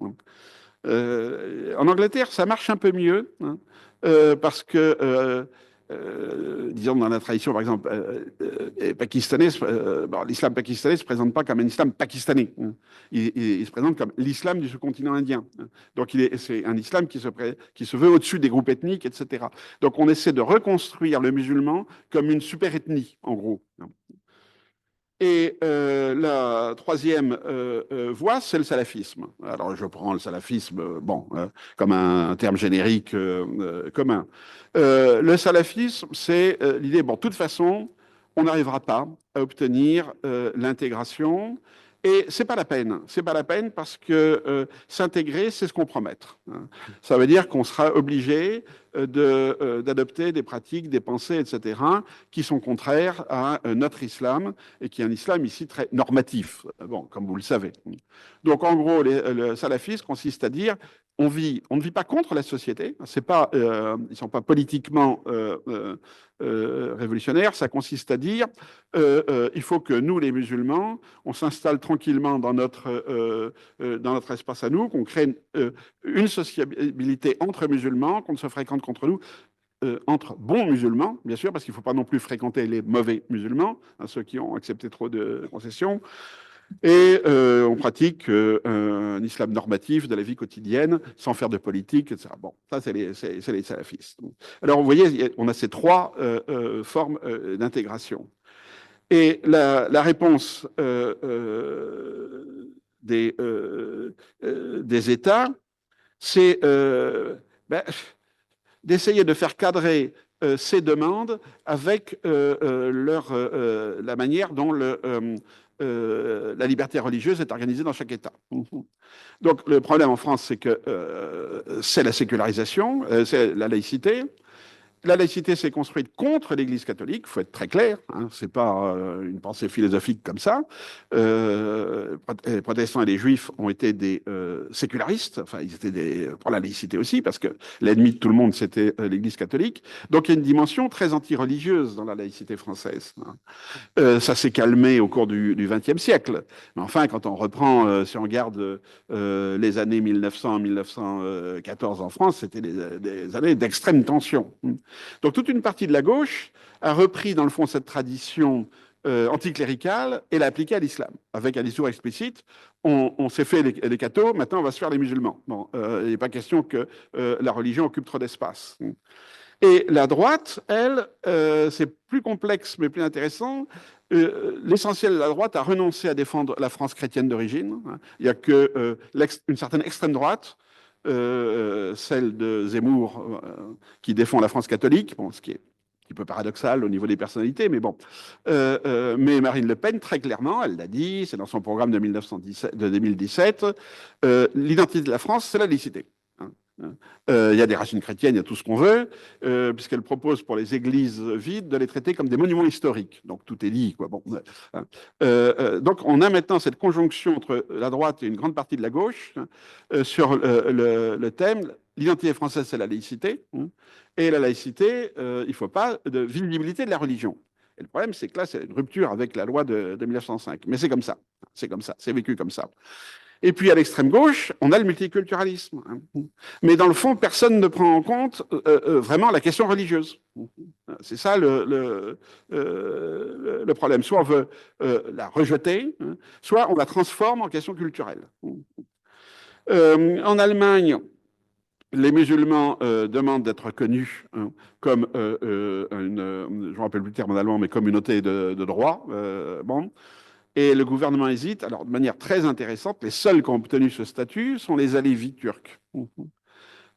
En Angleterre, ça marche un peu mieux, hein, parce que, disons, dans la tradition, par exemple, pakistanaise, l'islam pakistanais ne se présente pas comme un islam pakistanais, hein. Il se présente comme l'islam du sous-continent indien. Donc, c'est un islam qui se veut au-dessus des groupes ethniques, etc. Donc, on essaie de reconstruire le musulman comme une super-ethnie, en gros. Et la troisième voie, c'est le salafisme. Alors, je prends le salafisme, comme un terme générique commun. Le salafisme, c'est l'idée, de toute façon, on n'arrivera pas à obtenir l'intégration. Et c'est pas la peine. C'est pas la peine parce que s'intégrer, c'est se compromettre, hein. Ça veut dire qu'on sera obligé d'adopter des pratiques, des pensées, etc., qui sont contraires à notre islam, et qui est un islam ici très normatif, comme vous le savez. Donc, en gros, le salafisme consiste à dire on ne vit pas contre la société, ils ne sont pas politiquement révolutionnaires, ça consiste à dire il faut que nous, les musulmans, on s'installe tranquillement dans notre espace à nous, qu'on crée une sociabilité entre musulmans, qu'on ne se fréquente contre nous, entre bons musulmans, bien sûr, parce qu'il ne faut pas non plus fréquenter les mauvais musulmans, hein, ceux qui ont accepté trop de concessions. Et on pratique un islam normatif de la vie quotidienne, sans faire de politique, etc. Bon, ça, c'est les salafistes. Alors, vous voyez, on a ces trois formes d'intégration. Et la réponse des États, c'est d'essayer de faire cadrer ces demandes avec la manière dont la liberté religieuse est organisée dans chaque État. Donc le problème en France, c'est que c'est la sécularisation, c'est la laïcité. La laïcité s'est construite contre l'Église catholique, il faut être très clair, hein, c'est pas une pensée philosophique comme ça. Les protestants et les juifs ont été des sécularistes, enfin ils étaient pour la laïcité aussi, parce que l'ennemi de tout le monde c'était l'Église catholique. Donc il y a une dimension très anti-religieuse dans la laïcité française. Ça s'est calmé au cours du XXe siècle. Mais enfin, quand on reprend, si on regarde les années 1900-1914 en France, c'était des années d'extrême tension. Donc toute une partie de la gauche a repris dans le fond cette tradition anticléricale et l'a appliquée à l'islam, avec un discours explicite. On s'est fait les cathos, maintenant on va se faire les musulmans. Bon, il n'est pas question que la religion occupe trop d'espace. Et la droite, elle, c'est plus complexe mais plus intéressant. L'essentiel de la droite a renoncé à défendre la France chrétienne d'origine. Il n'y a qu'une certaine extrême droite, celle de Zemmour, qui défend la France catholique, bon, ce qui est un petit peu paradoxal au niveau des personnalités, mais bon. Mais Marine Le Pen, très clairement, elle l'a dit, c'est dans son programme de 2017, l'identité de la France, c'est la laïcité. Il y a des racines chrétiennes, il y a tout ce qu'on veut, puisqu'elle propose pour les églises vides de les traiter comme des monuments historiques. Donc tout est dit, quoi. Bon, donc on a maintenant cette conjonction entre la droite et une grande partie de la gauche sur le thème l'identité française, c'est la laïcité, et la laïcité, il ne faut pas de visibilité de la religion. Et le problème, c'est que là, c'est une rupture avec la loi de 1905. Mais c'est comme ça, c'est vécu comme ça. Et puis à l'extrême gauche, on a le multiculturalisme. Mais dans le fond, personne ne prend en compte vraiment la question religieuse. C'est ça le problème. Soit on veut la rejeter, soit on la transforme en question culturelle. En Allemagne, les musulmans demandent d'être connus comme je ne me rappelle plus le terme en allemand, mais communauté de droit. Bon. Et le gouvernement hésite. Alors, de manière très intéressante, les seuls qui ont obtenu ce statut sont les Alévis turcs,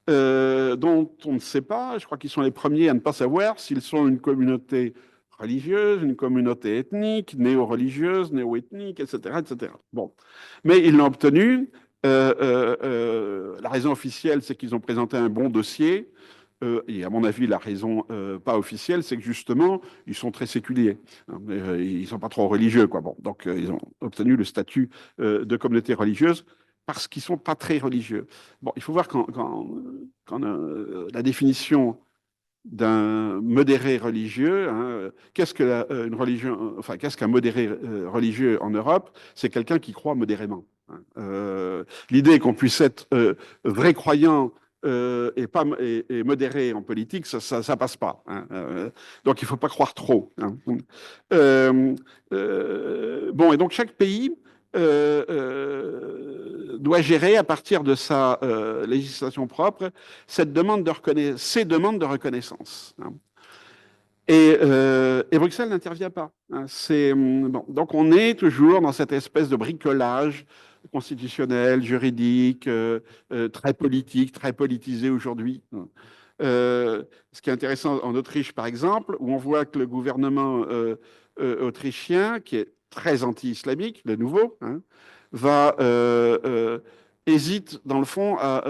dont on ne sait pas, je crois qu'ils sont les premiers à ne pas savoir s'ils sont une communauté religieuse, une communauté ethnique, néo-religieuse, néo-ethnique, etc., etc. Bon. Mais ils l'ont obtenu. La raison officielle, c'est qu'ils ont présenté un bon dossier. Et à mon avis, la raison pas officielle, c'est que justement, ils sont très séculiers. Ils ne sont pas trop religieux, quoi. Bon, donc, ils ont obtenu le statut de communauté religieuse parce qu'ils ne sont pas très religieux. Bon, il faut voir quand la définition d'un modéré religieux, hein, qu'est-ce que une religion, enfin, qu'est-ce qu'un modéré religieux en Europe? C'est quelqu'un qui croit modérément. L'idée qu'on puisse être vrai croyant et modéré en politique, ça passe pas. Hein. Donc il faut pas croire trop. Hein. Bon, et donc chaque pays doit gérer à partir de sa législation propre ces demandes de reconnaissance. Hein. Et Bruxelles n'intervient pas. Hein. Bon. Donc on est toujours dans cette espèce de bricolage constitutionnel, juridique, très politique, très politisé aujourd'hui. Ce qui est intéressant en Autriche, par exemple, où on voit que le gouvernement autrichien, qui est très anti-islamique, de nouveau, hein, hésite, dans le fond, à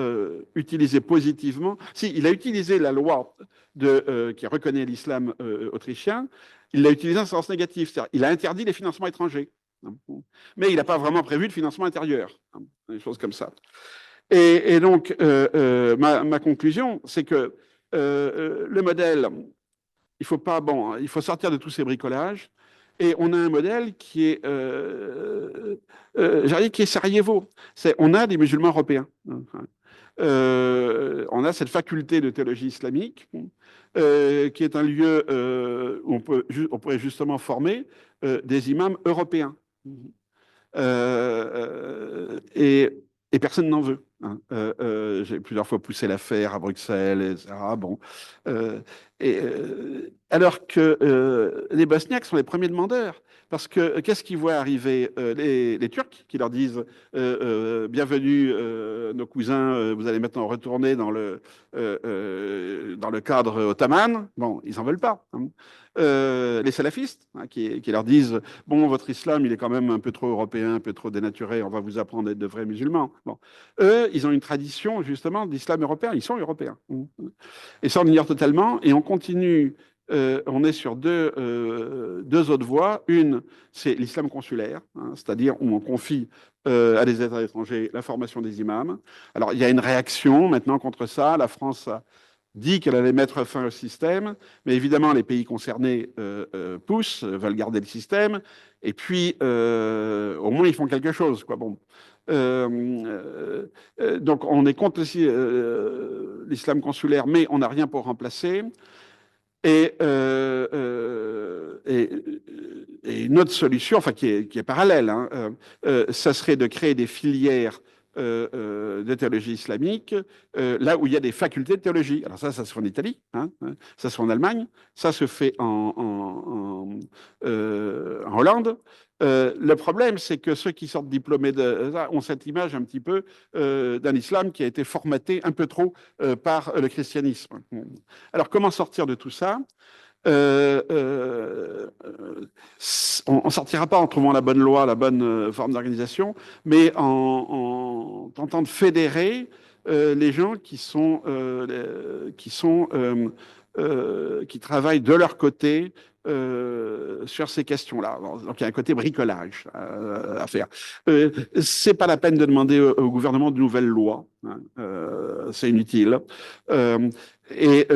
utiliser positivement. Si, il a utilisé la loi qui reconnaît l'islam autrichien, il l'a utilisé en sens négatif, c'est-à-dire il a interdit les financements étrangers. Mais il n'a pas vraiment prévu de financement intérieur, des choses comme ça. Et donc, ma conclusion, c'est que le modèle, il faut sortir de tous ces bricolages, et on a un modèle qui est, qui est Sarajevo. On a des musulmans européens. On a cette faculté de théologie islamique, qui est un lieu où on pourrait justement former des imams européens. Et personne n'en veut. hein. J'ai plusieurs fois poussé l'affaire à Bruxelles, etc. Bon. Alors que les Bosniaques sont les premiers demandeurs. Parce que qu'est-ce qu'ils voient arriver les Turcs qui leur disent bienvenue nos cousins, vous allez maintenant retourner dans le cadre ottoman. Bon, ils n'en veulent pas, hein. Les salafistes hein, qui leur disent bon, votre islam, il est quand même un peu trop européen, un peu trop dénaturé, on va vous apprendre à être de vrais musulmans. Bon. Eux, ils ont une tradition justement d'islam européen, ils sont européens. Et ça, on ignore totalement, et on continue. On est sur deux autres voies. Une, c'est l'islam consulaire, hein, c'est-à-dire où on confie à des États étrangers la formation des imams. Alors, il y a une réaction maintenant contre ça. La France a dit qu'elle allait mettre fin au système, mais évidemment, les pays concernés poussent, veulent garder le système, et puis, au moins, ils font quelque chose, quoi. Bon. Donc, on est contre l'islam consulaire, mais on n'a rien pour remplacer. Et une autre solution, enfin qui est parallèle, hein, ça serait de créer des filières de théologie islamique là où il y a des facultés de théologie. Alors ça se fait en Italie, hein, ça se fait en Allemagne, ça se fait en Hollande. Le problème, c'est que ceux qui sortent diplômés de ça ont cette image un petit peu d'un islam qui a été formaté un peu trop par le christianisme. Alors, comment sortir de tout ça? On ne sortira pas en trouvant la bonne loi, la bonne forme d'organisation, mais en tentant de fédérer les gens qui travaillent de leur côté sur ces questions-là. Donc il y a un côté bricolage à faire. C'est pas la peine de demander au gouvernement de nouvelles lois, hein, c'est inutile. Et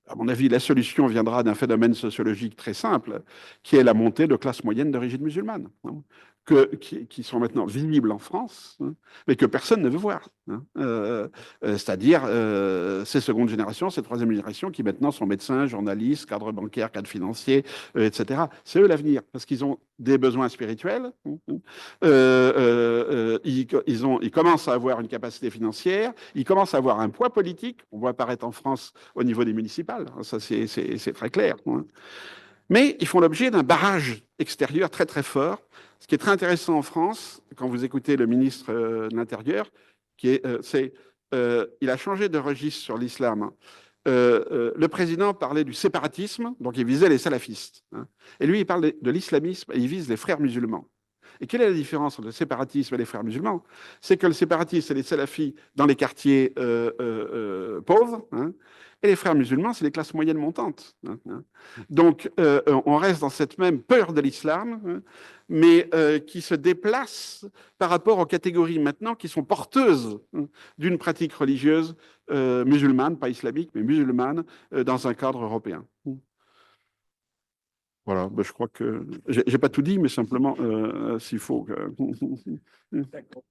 à mon avis, la solution viendra d'un phénomène sociologique très simple, qui est la montée de classes moyennes d'origine musulmane, hein, qui sont maintenant visibles en France, hein, mais que personne ne veut voir, hein. C'est-à-dire ces secondes générations, ces troisième générations, qui maintenant sont médecins, journalistes, cadres bancaires, cadres financiers, etc. C'est eux l'avenir, parce qu'ils ont des besoins spirituels, ils commencent à avoir une capacité financière, ils commencent à avoir un poids politique, on voit apparaître en France au niveau des municipales, ça c'est très clair, hein. Mais ils font l'objet d'un barrage extérieur très très fort. Ce qui est très intéressant en France, quand vous écoutez le ministre de l'Intérieur, il a changé de registre sur l'islam. Le président parlait du séparatisme, donc il visait les salafistes, hein. Et lui, il parle de l'islamisme et il vise les frères musulmans. Et quelle est la différence entre le séparatisme et les frères musulmans? C'est que le séparatisme, c'est les salafis dans les quartiers pauvres, hein, et les frères musulmans, c'est les classes moyennes montantes, hein. Donc, on reste dans cette même peur de l'islam, hein, mais qui se déplace par rapport aux catégories maintenant qui sont porteuses, hein, d'une pratique religieuse musulmane, pas islamique, mais musulmane, dans un cadre européen. Voilà, ben, je crois que j'ai pas tout dit, mais simplement s'il faut que... D'accord.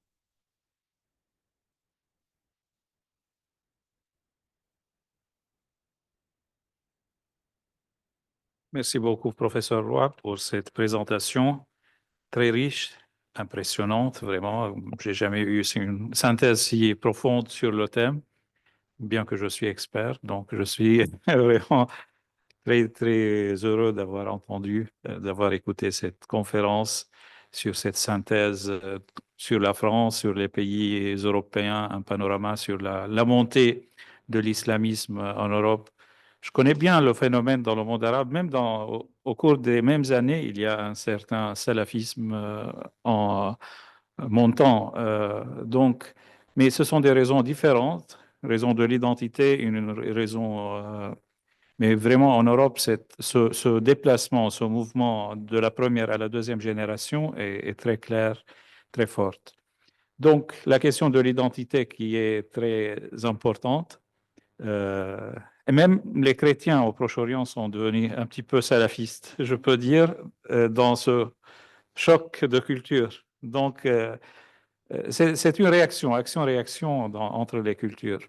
Merci beaucoup, professeur Roy, pour cette présentation très riche, impressionnante, vraiment. J'ai jamais eu une synthèse si profonde sur le thème, bien que je suis expert. Donc, je suis vraiment très, très heureux d'avoir entendu, d'avoir écouté cette conférence sur cette synthèse sur la France, sur les pays européens, un panorama sur la montée de l'islamisme en Europe. Je connais bien le phénomène dans le monde arabe, même au cours des mêmes années, il y a un certain salafisme en montant. Donc, mais ce sont des raisons différentes, raison de l'identité, une raison mais vraiment, en Europe, ce déplacement, ce mouvement de la première à la deuxième génération est très clair, très forte. Donc, la question de l'identité qui est très importante, et même les chrétiens au Proche-Orient sont devenus un petit peu salafistes, je peux dire, dans ce choc de culture. Donc, c'est une réaction, action-réaction entre les cultures.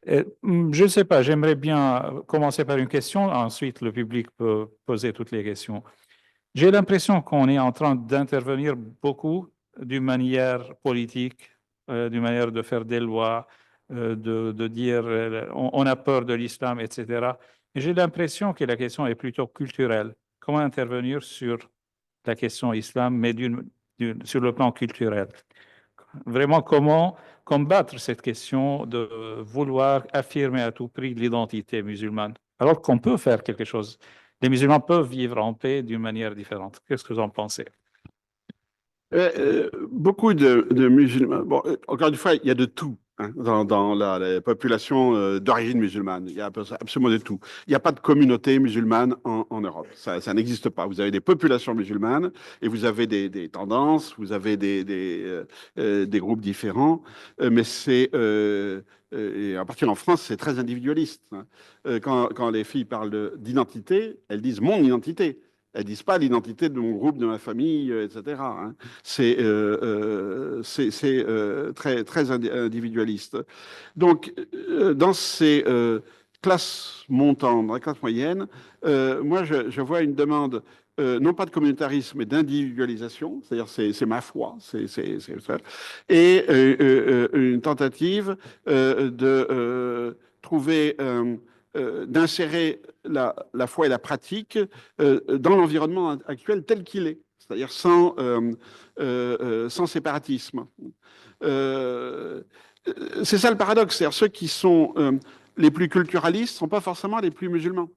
Je ne sais pas, j'aimerais bien commencer par une question, ensuite le public peut poser toutes les questions. J'ai l'impression qu'on est en train d'intervenir beaucoup d'une manière politique, d'une manière de faire des lois, de dire on a peur de l'islam, etc. Et j'ai l'impression que la question est plutôt culturelle. Comment intervenir sur la question islam, mais sur le plan culturel? Vraiment, comment combattre cette question de vouloir affirmer à tout prix l'identité musulmane, alors qu'on peut faire quelque chose. Les musulmans peuvent vivre en paix d'une manière différente. Qu'est-ce que vous en pensez? Beaucoup de musulmans. Bon, encore une fois, il y a de tout hein, dans la population d'origine musulmane. Il y a absolument de tout. Il n'y a pas de communauté musulmane en Europe. Ça n'existe pas. Vous avez des populations musulmanes et vous avez des tendances, vous avez des groupes différents, mais et en particulier en France, c'est très individualiste. Hein. Quand les filles parlent d'identité, elles disent mon identité. Elles disent pas l'identité de mon groupe, de ma famille, etc. Hein. C'est très individualiste. Donc, dans ces classes montantes, dans la classe moyenne, moi, je vois une demande, non pas de communautarisme, mais d'individualisation, c'est-à-dire c'est ma foi, c'est ça, et une tentative de trouver d'insérer la foi et la pratique dans l'environnement actuel tel qu'il est, c'est-à-dire sans séparatisme. C'est ça le paradoxe, c'est-à-dire ceux qui sont les plus culturalistes ne sont pas forcément les plus musulmans.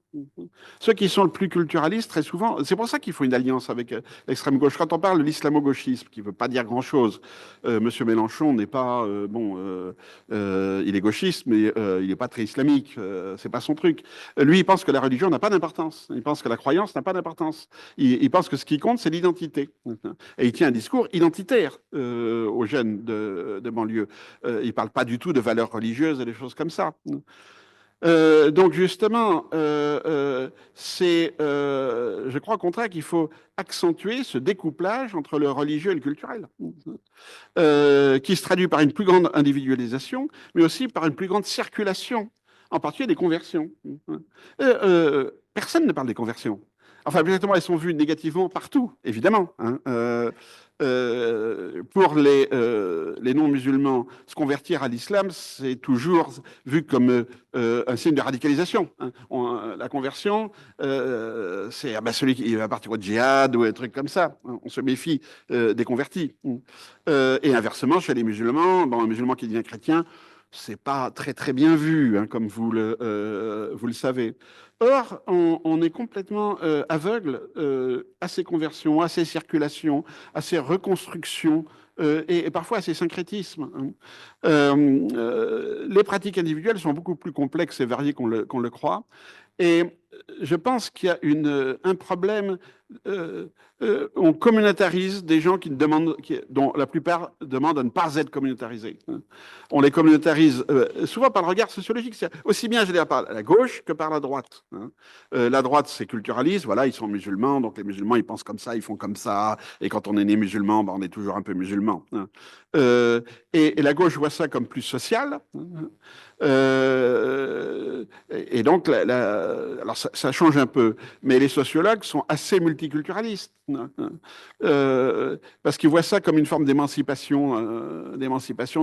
Ceux qui sont le plus culturalistes, très souvent, c'est pour ça qu'il faut une alliance avec l'extrême gauche. Quand on parle de l'islamo-gauchisme, qui ne veut pas dire grand-chose, Monsieur Mélenchon n'est pas, il est gauchiste, mais il n'est pas très islamique, c'est pas son truc. Lui, il pense que la religion n'a pas d'importance, il pense que la croyance n'a pas d'importance. Il pense que ce qui compte, c'est l'identité. Et il tient un discours identitaire aux jeunes de banlieue. Il ne parle pas du tout de valeurs religieuses et des choses comme ça. Donc justement, je crois au contraire qu'il faut accentuer ce découplage entre le religieux et le culturel, qui se traduit par une plus grande individualisation, mais aussi par une plus grande circulation, en particulier des conversions. Personne ne parle des conversions. Enfin, exactement, elles sont vues négativement partout, évidemment. Hein. Pour les non-musulmans, se convertir à l'islam, c'est toujours vu comme un signe de radicalisation. Hein. La conversion, c'est celui qui va partir au djihad ou un truc comme ça. On se méfie des convertis. Et inversement, chez les musulmans, un musulman qui devient chrétien, c'est pas très très bien vu, hein, comme vous le savez. Or, on est complètement aveugle à ces conversions, à ces circulations, à ces reconstructions et parfois à ces syncrétismes. Hein. Les pratiques individuelles sont beaucoup plus complexes et variées qu'on le croit. Et je pense qu'il y a un problème. On communautarise des gens dont la plupart demandent à ne pas être communautarisés. On les communautarise souvent par le regard sociologique, aussi bien je dirais, par la gauche que par la droite. La droite, c'est culturaliste, voilà, ils sont musulmans, donc les musulmans, ils pensent comme ça, ils font comme ça, et quand on est né musulman, on est toujours un peu musulman. Et la gauche voit ça comme plus social. Et donc, alors ça change un peu, mais les sociologues sont assez multiculturalistes, parce qu'ils voient ça comme une forme d'émancipation,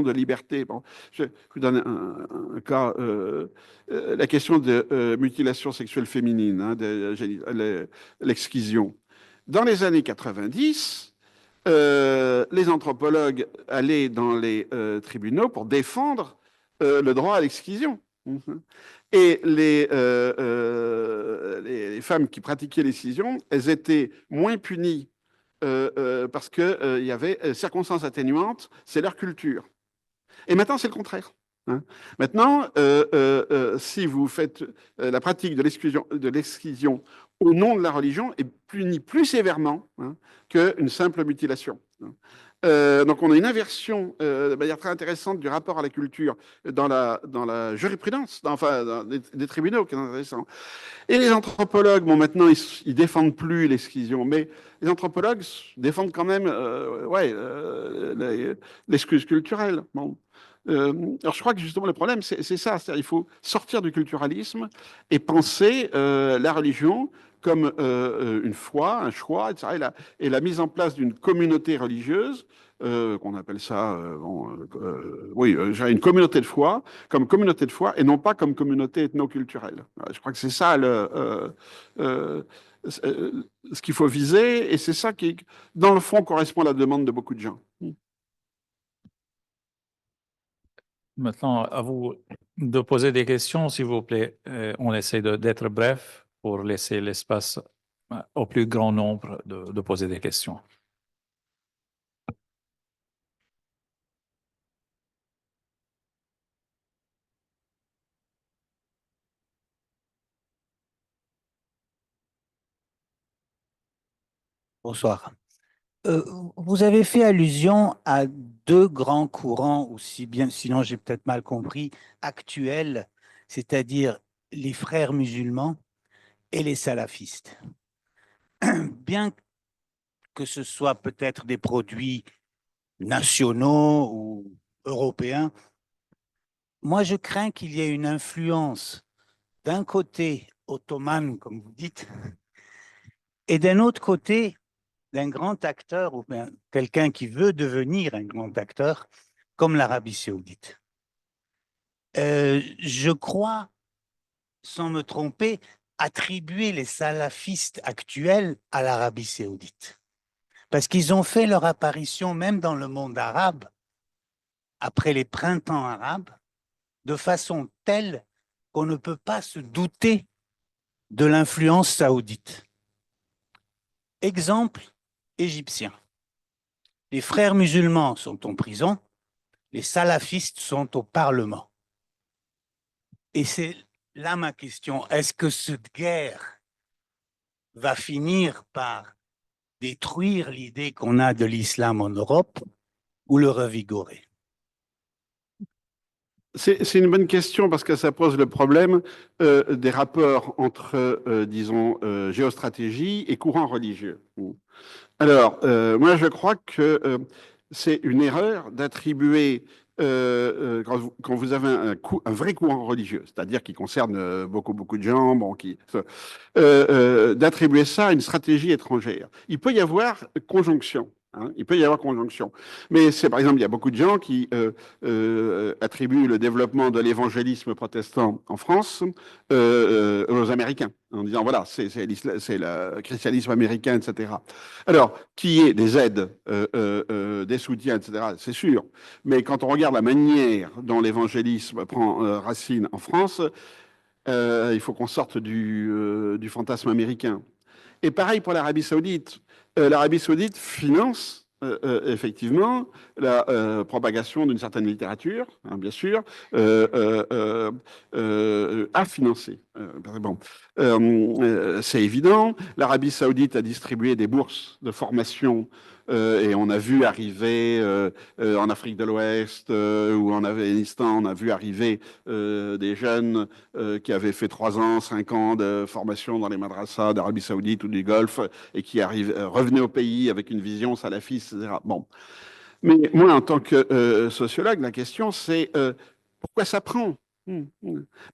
de liberté. Bon, je vous donne un cas, la question de mutilation sexuelle féminine, hein, l'excision. Dans les années 90, les anthropologues allaient dans les tribunaux pour défendre le droit à l'excision. Et les femmes qui pratiquaient l'excision, elles étaient moins punies parce qu'il y avait circonstances atténuantes, c'est leur culture. Et maintenant, c'est le contraire. Hein. Maintenant, si vous faites la pratique de l'excision au nom de la religion, est punie plus sévèrement hein, qu'une simple mutilation. Donc on a une inversion de manière très intéressante du rapport à la culture dans la jurisprudence, dans des tribunaux, qui est intéressant. Et les anthropologues, maintenant ils défendent plus l'excision, mais les anthropologues défendent quand même l'excuse culturelle. Bon. Alors je crois que justement le problème c'est ça, c'est-à-dire il faut sortir du culturalisme et penser la religion comme une foi, un choix, etc. Et la mise en place d'une communauté religieuse, qu'on appelle ça, une communauté de foi, comme communauté de foi, et non pas comme communauté ethno-culturelle. Je crois que c'est ça ce qu'il faut viser, et c'est ça qui, dans le fond, correspond à la demande de beaucoup de gens. Maintenant, à vous de poser des questions, s'il vous plaît. On essaie d'être bref pour laisser l'espace au plus grand nombre de poser des questions. Bonsoir. Vous avez fait allusion à deux grands courants, aussi bien, sinon j'ai peut-être mal compris, actuels, c'est-à-dire les frères musulmans et les salafistes. Bien que ce soit peut-être des produits nationaux ou européens, moi je crains qu'il y ait une influence d'un côté ottomane, comme vous dites, et d'un autre côté d'un grand acteur ou bien quelqu'un qui veut devenir un grand acteur comme l'Arabie saoudite. Je crois, sans me tromper, attribuer les salafistes actuels à l'Arabie saoudite. Parce qu'ils ont fait leur apparition même dans le monde arabe, après les printemps arabes, de façon telle qu'on ne peut pas se douter de l'influence saoudite. Exemple égyptien. Les frères musulmans sont en prison, les salafistes sont au Parlement. Et c'est là ma question. Est-ce que cette guerre va finir par détruire l'idée qu'on a de l'islam en Europe ou le revigorer? C'est une bonne question parce que ça pose le problème des rapports entre, disons, géostratégie et courant religieux. Alors, moi, je crois que c'est une erreur d'attribuer, quand vous avez un vrai courant religieux, c'est-à-dire qui concerne beaucoup de gens, d'attribuer ça à une stratégie étrangère. Il peut y avoir conjonction. Hein, il peut y avoir conjonction. Mais c'est, par exemple, il y a beaucoup de gens qui attribuent le développement de l'évangélisme protestant en France aux Américains, en disant, voilà, c'est le christianisme américain, etc. Alors, qui est des aides, des soutiens, etc., c'est sûr. Mais quand on regarde la manière dont l'évangélisme prend racine en France, il faut qu'on sorte du fantasme américain. Et pareil pour l'Arabie saoudite. L'Arabie saoudite finance effectivement la propagation d'une certaine littérature, hein, bien sûr, a financé. Bon, c'est évident. L'Arabie saoudite a distribué des bourses de formation et on a vu arriver en Afrique de l'Ouest ou en Afghanistan, on a vu arriver des jeunes qui avaient fait 3 ans, 5 ans de formation dans les madrasas d'Arabie saoudite ou du Golfe et qui revenaient au pays avec une vision salafiste, etc. Bon. Mais moi, en tant que sociologue, la question c'est pourquoi ça prend?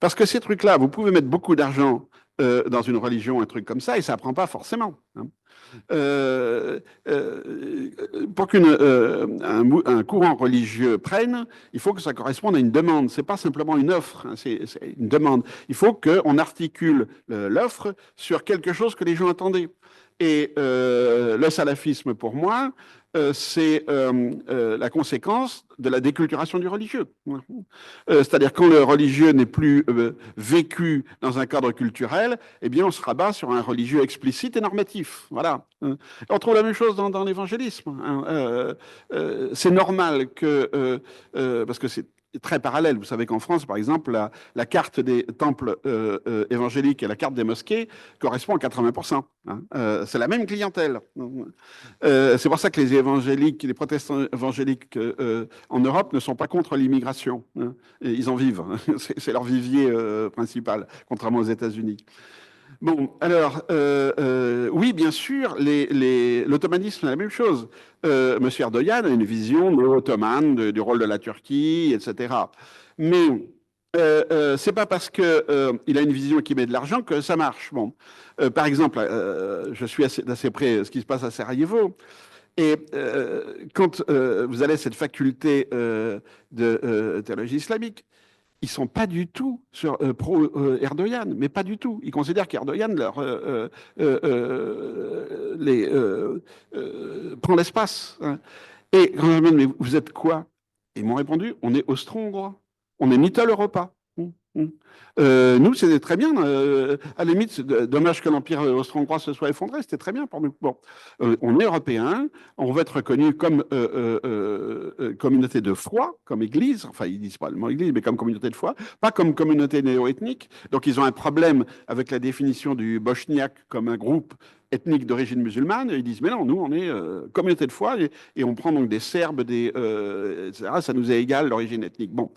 Parce que ces trucs-là, vous pouvez mettre beaucoup d'argent dans une religion, un truc comme ça, et ça ne prend pas forcément. Hein. Pour qu'un courant religieux prenne, il faut que ça corresponde à une demande. C'est pas simplement une offre, hein, c'est une demande. Il faut qu'on articule l'offre sur quelque chose que les gens attendaient. Et le salafisme, pour moi, c'est la conséquence de la déculturation du religieux. C'est-à-dire quand le religieux n'est plus vécu dans un cadre culturel, eh bien on se rabat sur un religieux explicite et normatif. Voilà. On trouve la même chose dans l'évangélisme. C'est normal que, parce que c'est très parallèle. Vous savez qu'en France, par exemple, la carte des temples évangéliques et la carte des mosquées correspond à 80%. Hein. C'est la même clientèle. C'est pour ça que les évangéliques, les protestants évangéliques en Europe ne sont pas contre l'immigration. Hein. Et ils en vivent. C'est leur vivier principal, contrairement aux États-Unis. Bon, alors, oui, bien sûr, l'ottomanisme, c'est la même chose. Monsieur Erdogan a une vision ottomane du rôle de la Turquie, etc. Mais C'est pas parce que il a une vision qui met de l'argent que ça marche. Bon, par exemple, je suis d'assez près ce qui se passe à Sarajevo. Et quand vous allez à cette faculté de théologie islamique, ils sont pas du tout sur pro-Erdogan, mais pas du tout. Ils considèrent qu'Erdogan prend l'espace. Hein. Et quand je me demande, mais vous êtes quoi? Ils m'ont répondu, on est austro-hongrois. On est Mitteleuropa. Nous, c'était très bien. À la limite, c'est dommage que l'Empire austro-hongrois se soit effondré. C'était très bien pour nous. Bon, on est européens. On va être reconnu comme communauté de foi, comme église. Enfin, ils disent pas le mot église, mais comme communauté de foi, pas comme communauté néo-ethnique. Donc, ils ont un problème avec la définition du Bosniak comme un groupe ethnique d'origine musulmane. Ils disent, mais non, nous, on est communauté de foi et on prend donc des Serbes, etc. Ça nous est égal, l'origine ethnique. Bon.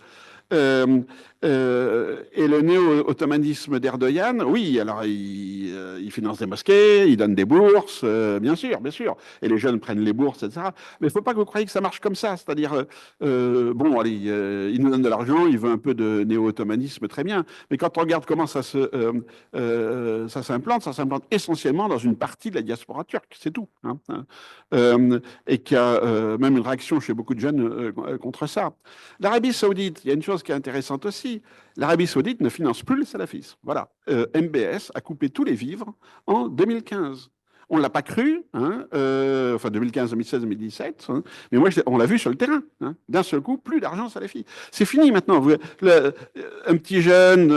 Euh, et le néo-ottomanisme d'Erdogan, oui, alors il finance des mosquées, il donne des bourses, bien sûr, bien sûr. Et les jeunes prennent les bourses, etc. Mais il ne faut pas que vous croyiez que ça marche comme ça. C'est-à-dire, bon, allez, il nous donne de l'argent, il veut un peu de néo-ottomanisme, très bien. Mais quand on regarde comment ça s'implante, ça s'implante essentiellement dans une partie de la diaspora turque, c'est tout. Hein. Et qu'il y a même une réaction chez beaucoup de jeunes contre ça. L'Arabie Saoudite, il y a une chose qui est intéressante aussi. L'Arabie Saoudite ne finance plus le salafisme. Voilà. MBS a coupé tous les vivres en 2015. On ne l'a pas cru, hein, enfin 2015, 2016, 2017, hein, mais moi on l'a vu sur le terrain. Hein. D'un seul coup, plus d'argent salafi. C'est fini maintenant. Un petit jeune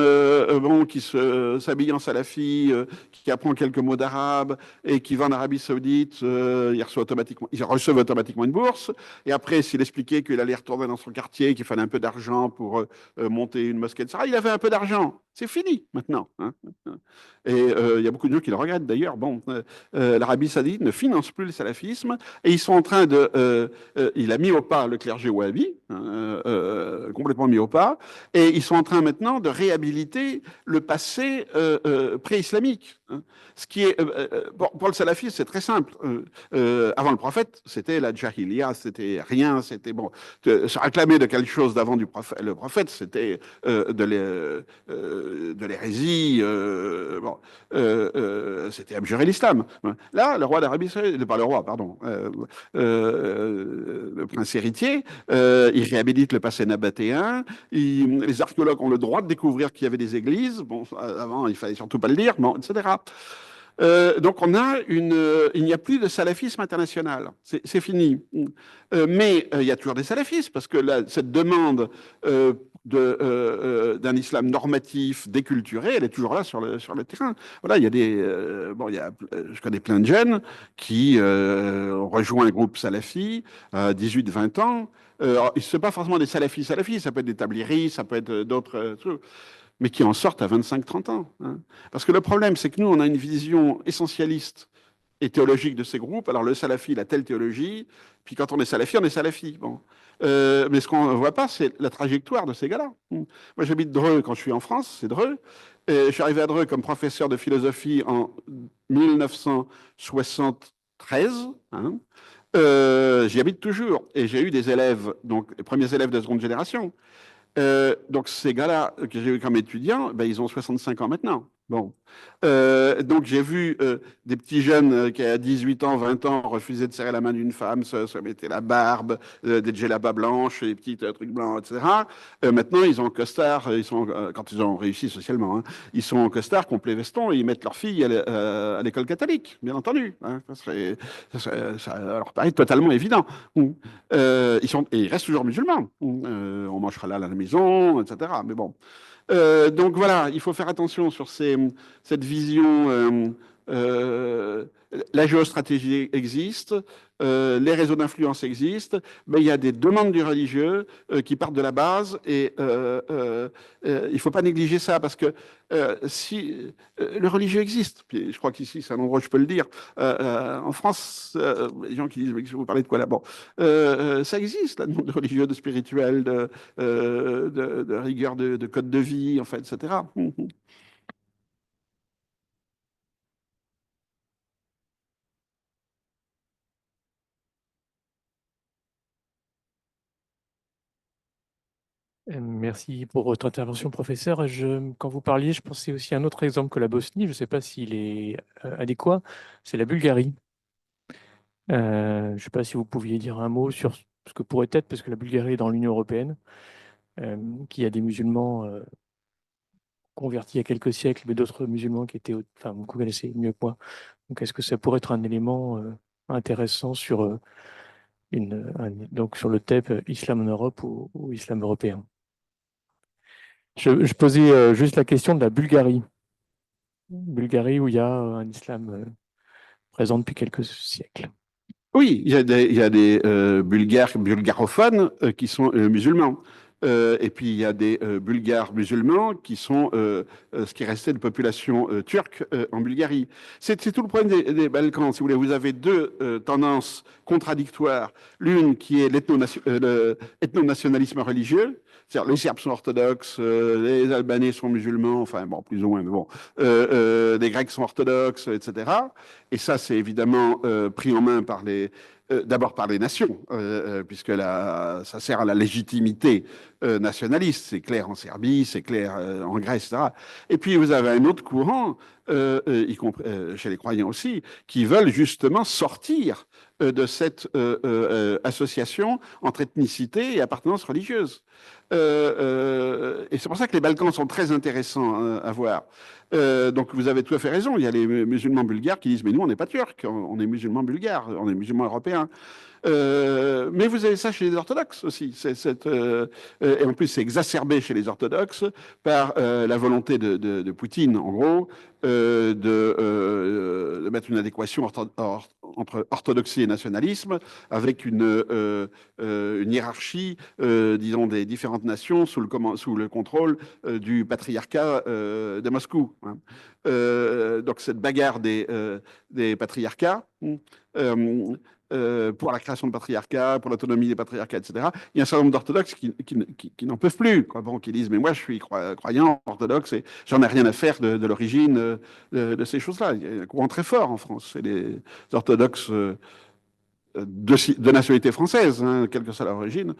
bon, qui s'habille en salafi, qui apprend quelques mots d'arabe et qui va en Arabie Saoudite, il reçoit automatiquement une bourse. Et après, s'il expliquait qu'il allait retourner dans son quartier, qu'il fallait un peu d'argent pour monter une mosquée, etc., il avait un peu d'argent. C'est fini maintenant. Hein. Et il y a beaucoup de gens qui le regrettent d'ailleurs. Bon, l'Arabie Saoudite ne finance plus le salafisme et ils sont en train de. Il a mis au pas le clergé wahhabi, hein, complètement mis au pas, et ils sont en train maintenant de réhabiliter le passé pré-islamique. Hein. Ce qui est pour le salafisme, c'est très simple. Avant le prophète, c'était la jahiliya, c'était rien, c'était bon. Se réclamer de quelque chose d'avant le prophète, c'était de l'hérésie. Bon, c'était abjurer l'islam. Là, le roi d'Arabie Saoudite, pas le roi, pardon, le prince héritier, il réhabilite le passé nabatéen. Les archéologues ont le droit de découvrir qu'il y avait des églises. Bon, avant, il fallait surtout pas le dire, bon, etc. Donc il n'y a plus de salafisme international, c'est fini. Mais il y a toujours des salafistes parce que cette demande d'un islam normatif, déculturé, elle est toujours là sur le terrain. Voilà, il y a je connais plein de jeunes qui ont rejoint un groupe salafi à 18-20 ans. Ce n'est pas forcément des salafis, ça peut être des tabliris, ça peut être d'autres trucs mais qui en sortent à 25-30 ans. Hein. Parce que le problème, c'est que nous, on a une vision essentialiste et théologique de ces groupes. Alors, le salafi, il a telle théologie, puis quand on est salafi, on est salafi. Bon. Mais ce qu'on ne voit pas, c'est la trajectoire de ces gars-là. Moi, j'habite Dreux quand je suis en France, c'est Dreux. Et je suis arrivé à Dreux comme professeur de philosophie en 1973. Hein. J'y habite toujours. Et j'ai eu des élèves, donc les premiers élèves de seconde génération, donc ces gars-là que j'ai eu comme étudiants, ben, ils ont 65 ans maintenant. Bon. Donc j'ai vu des petits jeunes qui à 18 ans, 20 ans refusaient de serrer la main d'une femme, se mettaient la barbe, des djellabas blanches, des petits trucs blancs, etc. Maintenant ils ont en costard, quand ils ont réussi socialement, hein, ils sont en costard, complet veston, et ils mettent leur fille à l'école catholique, bien entendu. Hein, ça leur paraît totalement évident. Et ils restent toujours musulmans. On mangera là à la maison, etc. Mais bon. Donc voilà, il faut faire attention sur cette vision. La géostratégie existe, les réseaux d'influence existent, mais il y a des demandes du religieux qui partent de la base et il ne faut pas négliger ça parce que si le religieux existe, puis je crois qu'ici c'est un endroit où je peux le dire, en France, les gens qui disent mais vous parlez de quoi là? Bon, ça existe, la demande de religieux, de spirituel, de rigueur de code de vie, en fait, etc. Merci pour votre intervention, professeur. Quand vous parliez, je pensais aussi à un autre exemple que la Bosnie. Je ne sais pas s'il est adéquat. C'est la Bulgarie. Je ne sais pas si vous pouviez dire un mot sur ce que pourrait être, parce que la Bulgarie est dans l'Union européenne, qui a des musulmans convertis il y a quelques siècles, mais d'autres musulmans qui étaient, enfin, vous connaissez mieux que moi. Donc, est-ce que ça pourrait être un élément intéressant sur, donc sur le thème islam en Europe ou islam européen? Je posais juste la question de la Bulgarie. Bulgarie où il y a un islam présent depuis quelques siècles. Oui, il y a des Bulgares, bulgarophones qui sont musulmans. Et puis il y a des Bulgares musulmans qui sont ce qui restait de population turque en Bulgarie. C'est tout le problème des Balkans. Si vous voulez, vous avez deux tendances contradictoires. L'une qui est l'ethnonationalisme religieux. C'est-à-dire les Serbes sont orthodoxes, les Albanais sont musulmans, enfin bon, plus ou moins, mais bon, les Grecs sont orthodoxes, etc. Et ça, c'est évidemment pris en main par d'abord par les nations, puisque ça sert à la légitimité nationaliste. C'est clair en Serbie, c'est clair en Grèce, etc. Et puis vous avez un autre courant, y compris chez les croyants aussi, qui veulent justement sortir de cette association entre ethnicité et appartenance religieuse. Et c'est pour ça que les Balkans sont très intéressants à voir. Donc vous avez tout à fait raison. Il y a les musulmans bulgares qui disent mais nous on n'est pas turcs, on est musulmans bulgares, on est musulmans européens. Mais vous avez ça chez les orthodoxes aussi. Et en plus, c'est exacerbé chez les orthodoxes par la volonté de Poutine, en gros, de mettre une adéquation entre orthodoxie et nationalisme, avec une hiérarchie, disons, des différentes nations sous le contrôle du patriarcat de Moscou. Hein. Donc cette bagarre des patriarcats. Pour la création de patriarcat, pour l'autonomie des patriarcats, etc. Il y a un certain nombre d'orthodoxes qui n'en peuvent plus, quoi. Bon, qui disent, mais moi je suis croyant, orthodoxe, et j'en ai rien à faire de l'origine de ces choses-là. Il y a un courant très fort en France, c'est les orthodoxes de nationalité française, hein, quelle que soit leur origine,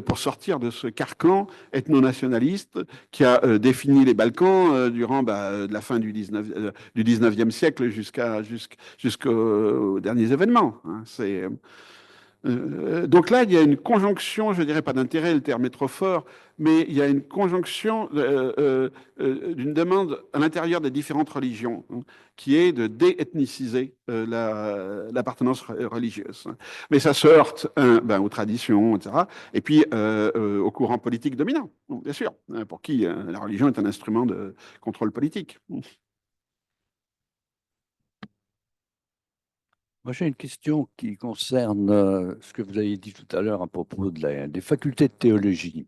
pour sortir de ce carcan ethno-nationaliste qui a défini les Balkans durant de la fin du 19e siècle jusqu'aux derniers événements. Hein. Donc là, il y a une conjonction, je ne dirais pas d'intérêt, le terme est trop fort, mais il y a une conjonction d'une demande à l'intérieur des différentes religions, hein, qui est de déethniciser l'appartenance religieuse. Mais ça se heurte aux traditions, etc., et puis au courant politique dominant, bien sûr, pour qui la religion est un instrument de contrôle politique. Moi, j'ai une question qui concerne ce que vous avez dit tout à l'heure à propos des facultés de théologie.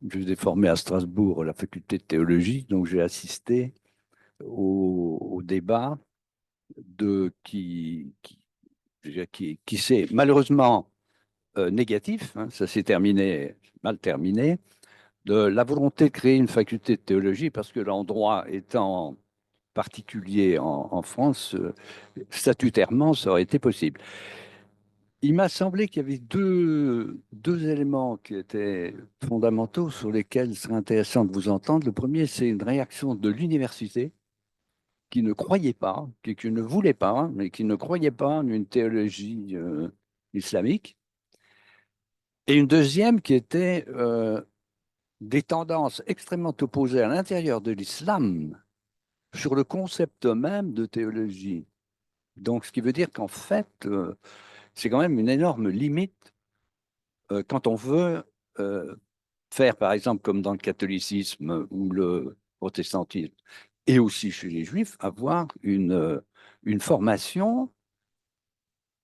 Je vous ai formé à Strasbourg la faculté de théologie, donc j'ai assisté au débat qui s'est malheureusement négatif, hein, ça s'est mal terminé, de la volonté de créer une faculté de théologie, parce que l'endroit étant particulier en France, statutairement, ça aurait été possible. Il m'a semblé qu'il y avait deux éléments qui étaient fondamentaux sur lesquels il serait intéressant de vous entendre. Le premier, c'est une réaction de l'université qui ne croyait pas, qui ne voulait pas, mais qui ne croyait pas en une théologie islamique. Et une deuxième qui était des tendances extrêmement opposées à l'intérieur de l'islam sur le concept même de théologie. Donc, ce qui veut dire qu'en fait, c'est quand même une énorme limite quand on veut faire, par exemple, comme dans le catholicisme ou le protestantisme, et aussi chez les juifs, avoir une formation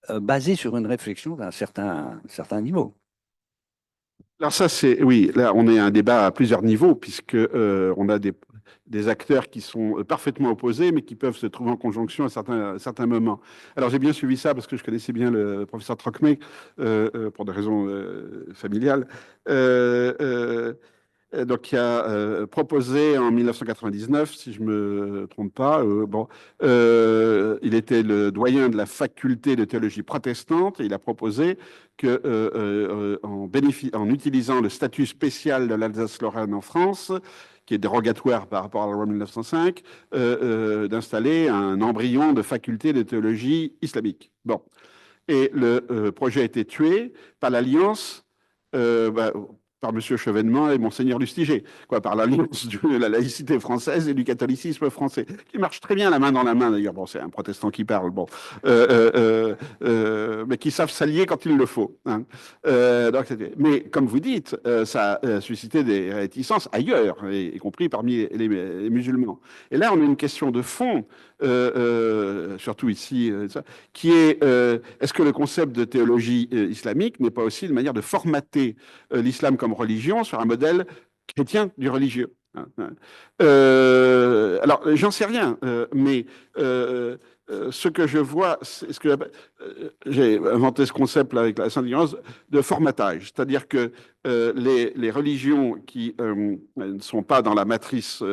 basée sur une réflexion d'un certain niveau. Alors ça, oui, là, on est à un débat à plusieurs niveaux, puisque on a des acteurs qui sont parfaitement opposés, mais qui peuvent se trouver en conjonction à certains moments. Alors j'ai bien suivi ça, parce que je connaissais bien le professeur Trocmé, pour des raisons familiales. donc, qui a proposé en 1999, si je ne me trompe pas, il était le doyen de la faculté de théologie protestante et il a proposé que, en utilisant le statut spécial de l'Alsace-Lorraine en France, qui est dérogatoire par rapport à la loi 1905, d'installer un embryon de faculté de théologie islamique. Bon. Et le projet a été tué par l'alliance, par M. Chevènement et Monseigneur Lustiger, par l'alliance de la laïcité française et du catholicisme français, qui marche très bien la main dans la main d'ailleurs. Bon, c'est un protestant qui parle, mais qui savent s'allier quand il le faut. Hein. Mais comme vous dites, ça a suscité des réticences ailleurs, y compris parmi les musulmans. Et là, on a une question de fond, surtout ici, qui est est-ce que le concept de théologie islamique n'est pas aussi une manière de formater l'islam comme religion sur un modèle chrétien du religieux? Alors, j'en sais rien, mais ce que je vois, c'est ce que j'ai inventé ce concept là avec la Sainte Ignorance de formatage, c'est-à-dire que les religions qui ne sont pas dans la matrice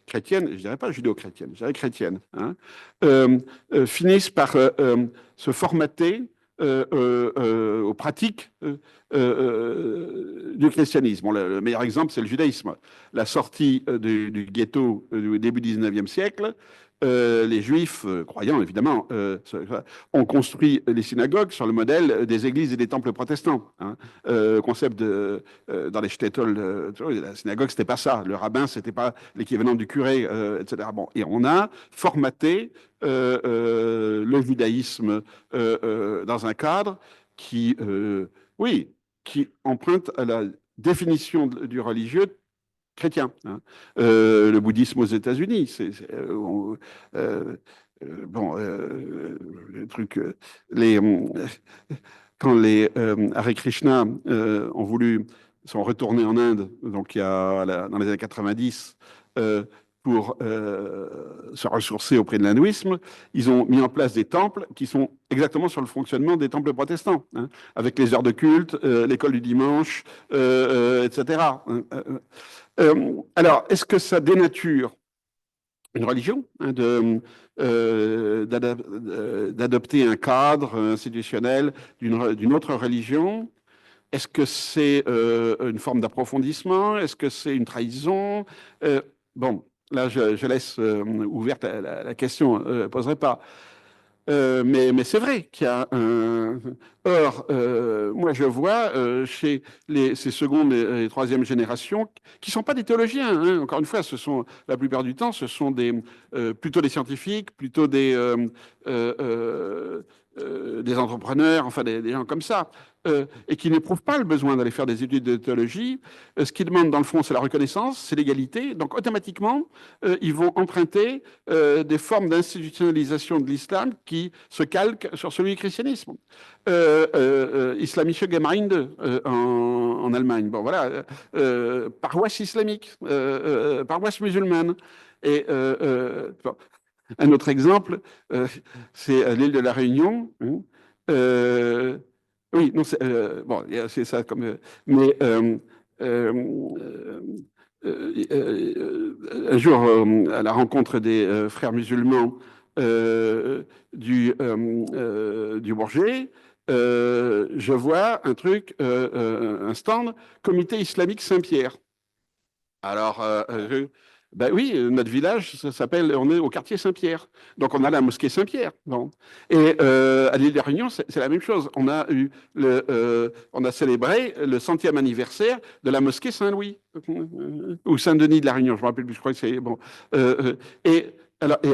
chrétienne, je dirais pas judéo-chrétienne, je dirais chrétienne, hein, finissent par se formater aux pratiques du christianisme. Bon, le meilleur exemple, c'est le judaïsme. La sortie du ghetto du début du 19e siècle, les juifs, croyants évidemment, ont construit les synagogues sur le modèle des églises et des temples protestants. Hein. Concept dans les shtetl, la synagogue, c'était pas ça. Le rabbin, c'était pas l'équivalent du curé, etc. Bon, et on a formaté le judaïsme dans un cadre qui, qui emprunte à la définition du religieux chrétien. Hein. Le bouddhisme aux États-Unis, le truc, quand les Hare Krishna sont retournés en Inde, donc dans les années 90, pour se ressourcer auprès de l'hindouisme, ils ont mis en place des temples qui sont exactement sur le fonctionnement des temples protestants, hein, avec les heures de culte, l'école du dimanche, etc. Alors, est-ce que ça dénature une religion, hein, d'adopter un cadre institutionnel d'une autre religion? Est-ce que c'est une forme d'approfondissement? Est-ce que c'est une trahison? Bon, là, je laisse ouverte la question, je ne poserai pas. Mais c'est vrai qu'il y a un... Or, moi, je vois chez ces secondes et troisième générations qui ne sont pas des théologiens. Hein. Encore une fois, la plupart du temps, ce sont plutôt des scientifiques, plutôt des entrepreneurs, enfin des gens comme ça, et qui n'éprouvent pas le besoin d'aller faire des études de théologie. Ce qu'ils demandent, dans le fond, c'est la reconnaissance, c'est l'égalité. Donc, automatiquement, ils vont emprunter des formes d'institutionnalisation de l'islam qui se calquent sur celui du christianisme. Islamische Gemeinde en Allemagne. Bon, voilà. Paroisse islamique, paroisse musulmane. Et bon. Un autre exemple, c'est l'île de la Réunion. Hein. Oui, non, c'est ça comme. Mais un jour, à la rencontre des frères musulmans du Bourget, je vois un truc, un stand, Comité islamique Saint-Pierre. Alors, ben oui, notre village, on est au quartier Saint-Pierre. Donc, on a la mosquée Saint-Pierre. Bon. Et à l'île de la Réunion, c'est la même chose. On a célébré le 100e anniversaire de la mosquée Saint-Louis, ou Saint-Denis de la Réunion, je ne me rappelle plus, je crois que c'est... Bon. Et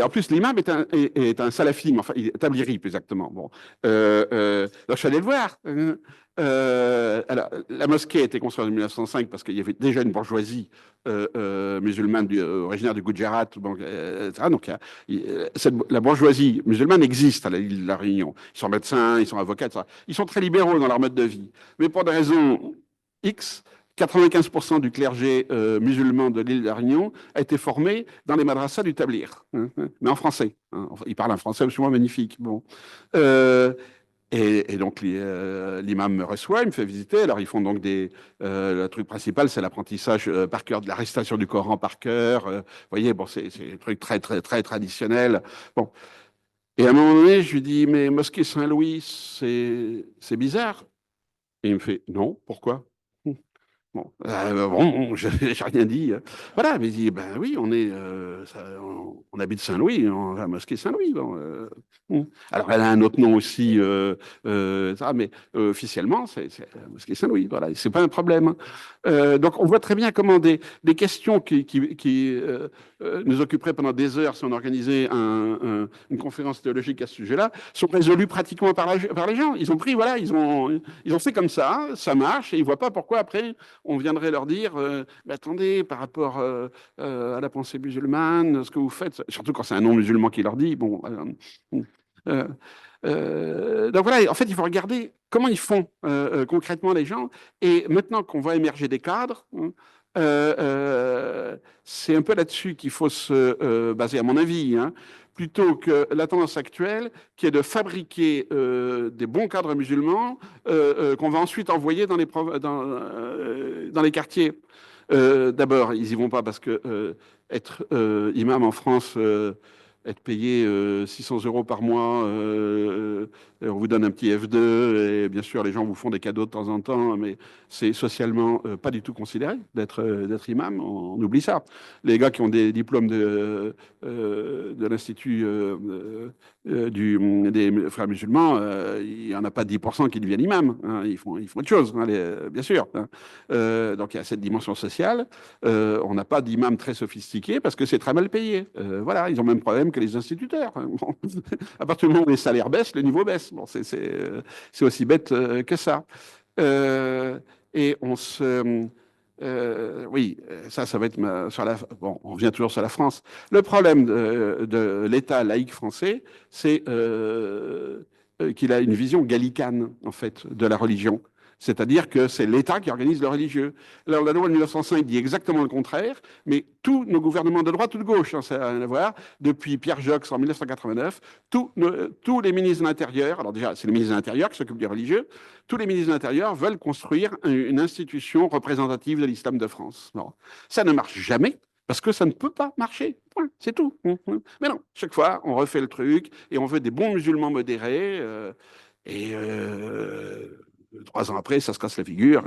en plus, l'imam est un salafi, enfin, il est tabliri, plus exactement. Bon. Donc, je suis allé le voir. Alors, la mosquée a été construite en 1905 parce qu'il y avait déjà une bourgeoisie musulmane originaire du Gujarat. Etc. Donc, la bourgeoisie musulmane existe à l'île de la Réunion. Ils sont médecins, ils sont avocats, etc. Ils sont très libéraux dans leur mode de vie. Mais pour des raisons X, 95% du clergé musulman de l'île de la Réunion a été formé dans les madrasas du Tablir, hein, mais en français. Hein. Ils parlent un français absolument magnifique. Bon. Et donc, l'imam me reçoit, il me fait visiter. Alors, ils font donc le truc principal, c'est l'apprentissage par cœur, de la récitation du Coran par cœur. Vous voyez, bon, c'est un truc très, très, très traditionnel. Bon. Et à un moment donné, je lui dis, mais mosquée Saint-Louis, c'est bizarre. Et il me fait, non, pourquoi? Bon, j'ai rien dit. Voilà, mais il dit, ben oui, on habite Saint-Louis, on va à la mosquée Saint-Louis. Alors, elle a un autre nom aussi, mais officiellement, c'est la mosquée Saint-Louis. Voilà, c'est pas un problème. Donc, on voit très bien comment des questions qui nous occuperaient pendant des heures si on organisait une conférence théologique à ce sujet-là sont résolues pratiquement par les gens. Ils ont pris, voilà, ils ont fait comme ça marche, et ils voient pas pourquoi après on viendrait leur dire, mais attendez, par rapport à la pensée musulmane, ce que vous faites, surtout quand c'est un non-musulman qui leur dit, bon. Donc voilà, en fait, il faut regarder comment ils font concrètement les gens. Et maintenant qu'on voit émerger des cadres, c'est un peu là-dessus qu'il faut se baser, à mon avis, plutôt que la tendance actuelle, qui est de fabriquer des bons cadres musulmans qu'on va ensuite envoyer dans les quartiers. D'abord, ils y vont pas parce que être imam en France, être payé 600 € par mois, on vous donne un petit F2, et bien sûr, les gens vous font des cadeaux de temps en temps, mais c'est socialement pas du tout considéré d'être imam, on oublie ça. Les gars qui ont des diplômes de l'Institut des frères musulmans, il n'y en a pas 10% qui deviennent imams, ils font autre chose, bien sûr. Donc il y a cette dimension sociale. On n'a pas d'imam très sophistiqué parce que c'est très mal payé. Voilà, ils ont le même problème que les instituteurs. Bon, à partir du moment où les salaires baissent, le niveau baisse. Bon, c'est aussi bête que ça. Et oui, ça va être bon, on revient toujours sur la France. Le problème de l'État laïque français, c'est qu'il a une vision gallicane, en fait, de la religion. C'est-à-dire que c'est l'État qui organise le religieux. Alors, la loi de 1905 dit exactement le contraire, mais tous nos gouvernements de droite ou de gauche, ça n'a rien à voir, depuis Pierre Joxe en 1989, tous les ministres de l'Intérieur, alors déjà, c'est les ministres de l'Intérieur qui s'occupent du religieux, tous les ministres de l'Intérieur veulent construire une institution représentative de l'islam de France. Non, ça ne marche jamais, parce que ça ne peut pas marcher. C'est tout. Mais non, chaque fois, on refait le truc, et on veut des bons musulmans modérés, et 3 ans après, ça se casse la figure.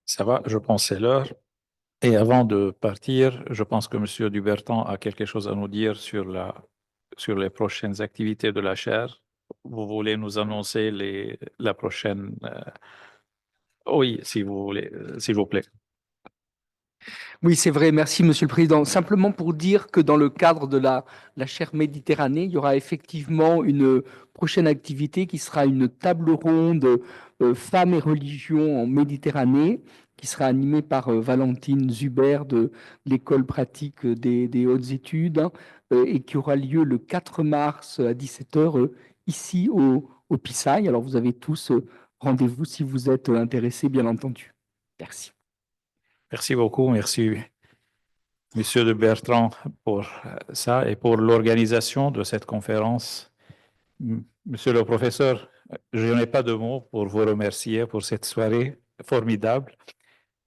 Ça va, je pense que c'est l'heure. Et avant de partir, je pense que M. Duberton a quelque chose à nous dire sur les prochaines activités de la chaire. Vous voulez nous annoncer la prochaine... Oui, si vous voulez, s'il vous plaît. Oui, c'est vrai. Merci, Monsieur le Président. Simplement pour dire que dans le cadre de la chaire Méditerranée, il y aura effectivement une prochaine activité qui sera une table ronde femmes et religion en Méditerranée, qui sera animée par Valentine Zuber de l'École pratique des hautes études, et qui aura lieu le 4 mars à 17h ici au Pisaille. Alors, vous avez tous rendez-vous si vous êtes intéressés, bien entendu. Merci. Merci beaucoup. Merci, Monsieur de Bertrand, pour ça et pour l'organisation de cette conférence. Monsieur le professeur, je n'ai pas de mots pour vous remercier pour cette soirée formidable.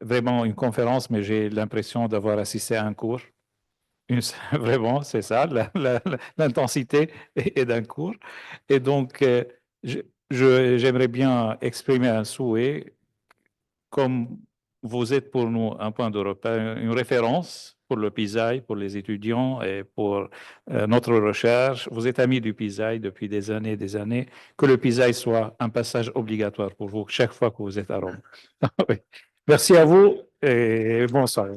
Vraiment une conférence, mais j'ai l'impression d'avoir assisté à un cours. Vraiment, c'est ça, l'intensité est d'un cours. Et donc, j'aimerais bien exprimer un souhait, comme vous êtes pour nous un point de repère, une référence pour le PISAI, pour les étudiants et pour notre recherche. Vous êtes amis du PISAI depuis des années, que le PISAI soit un passage obligatoire pour vous chaque fois que vous êtes à Rome. Oui. Merci à vous et bonsoir.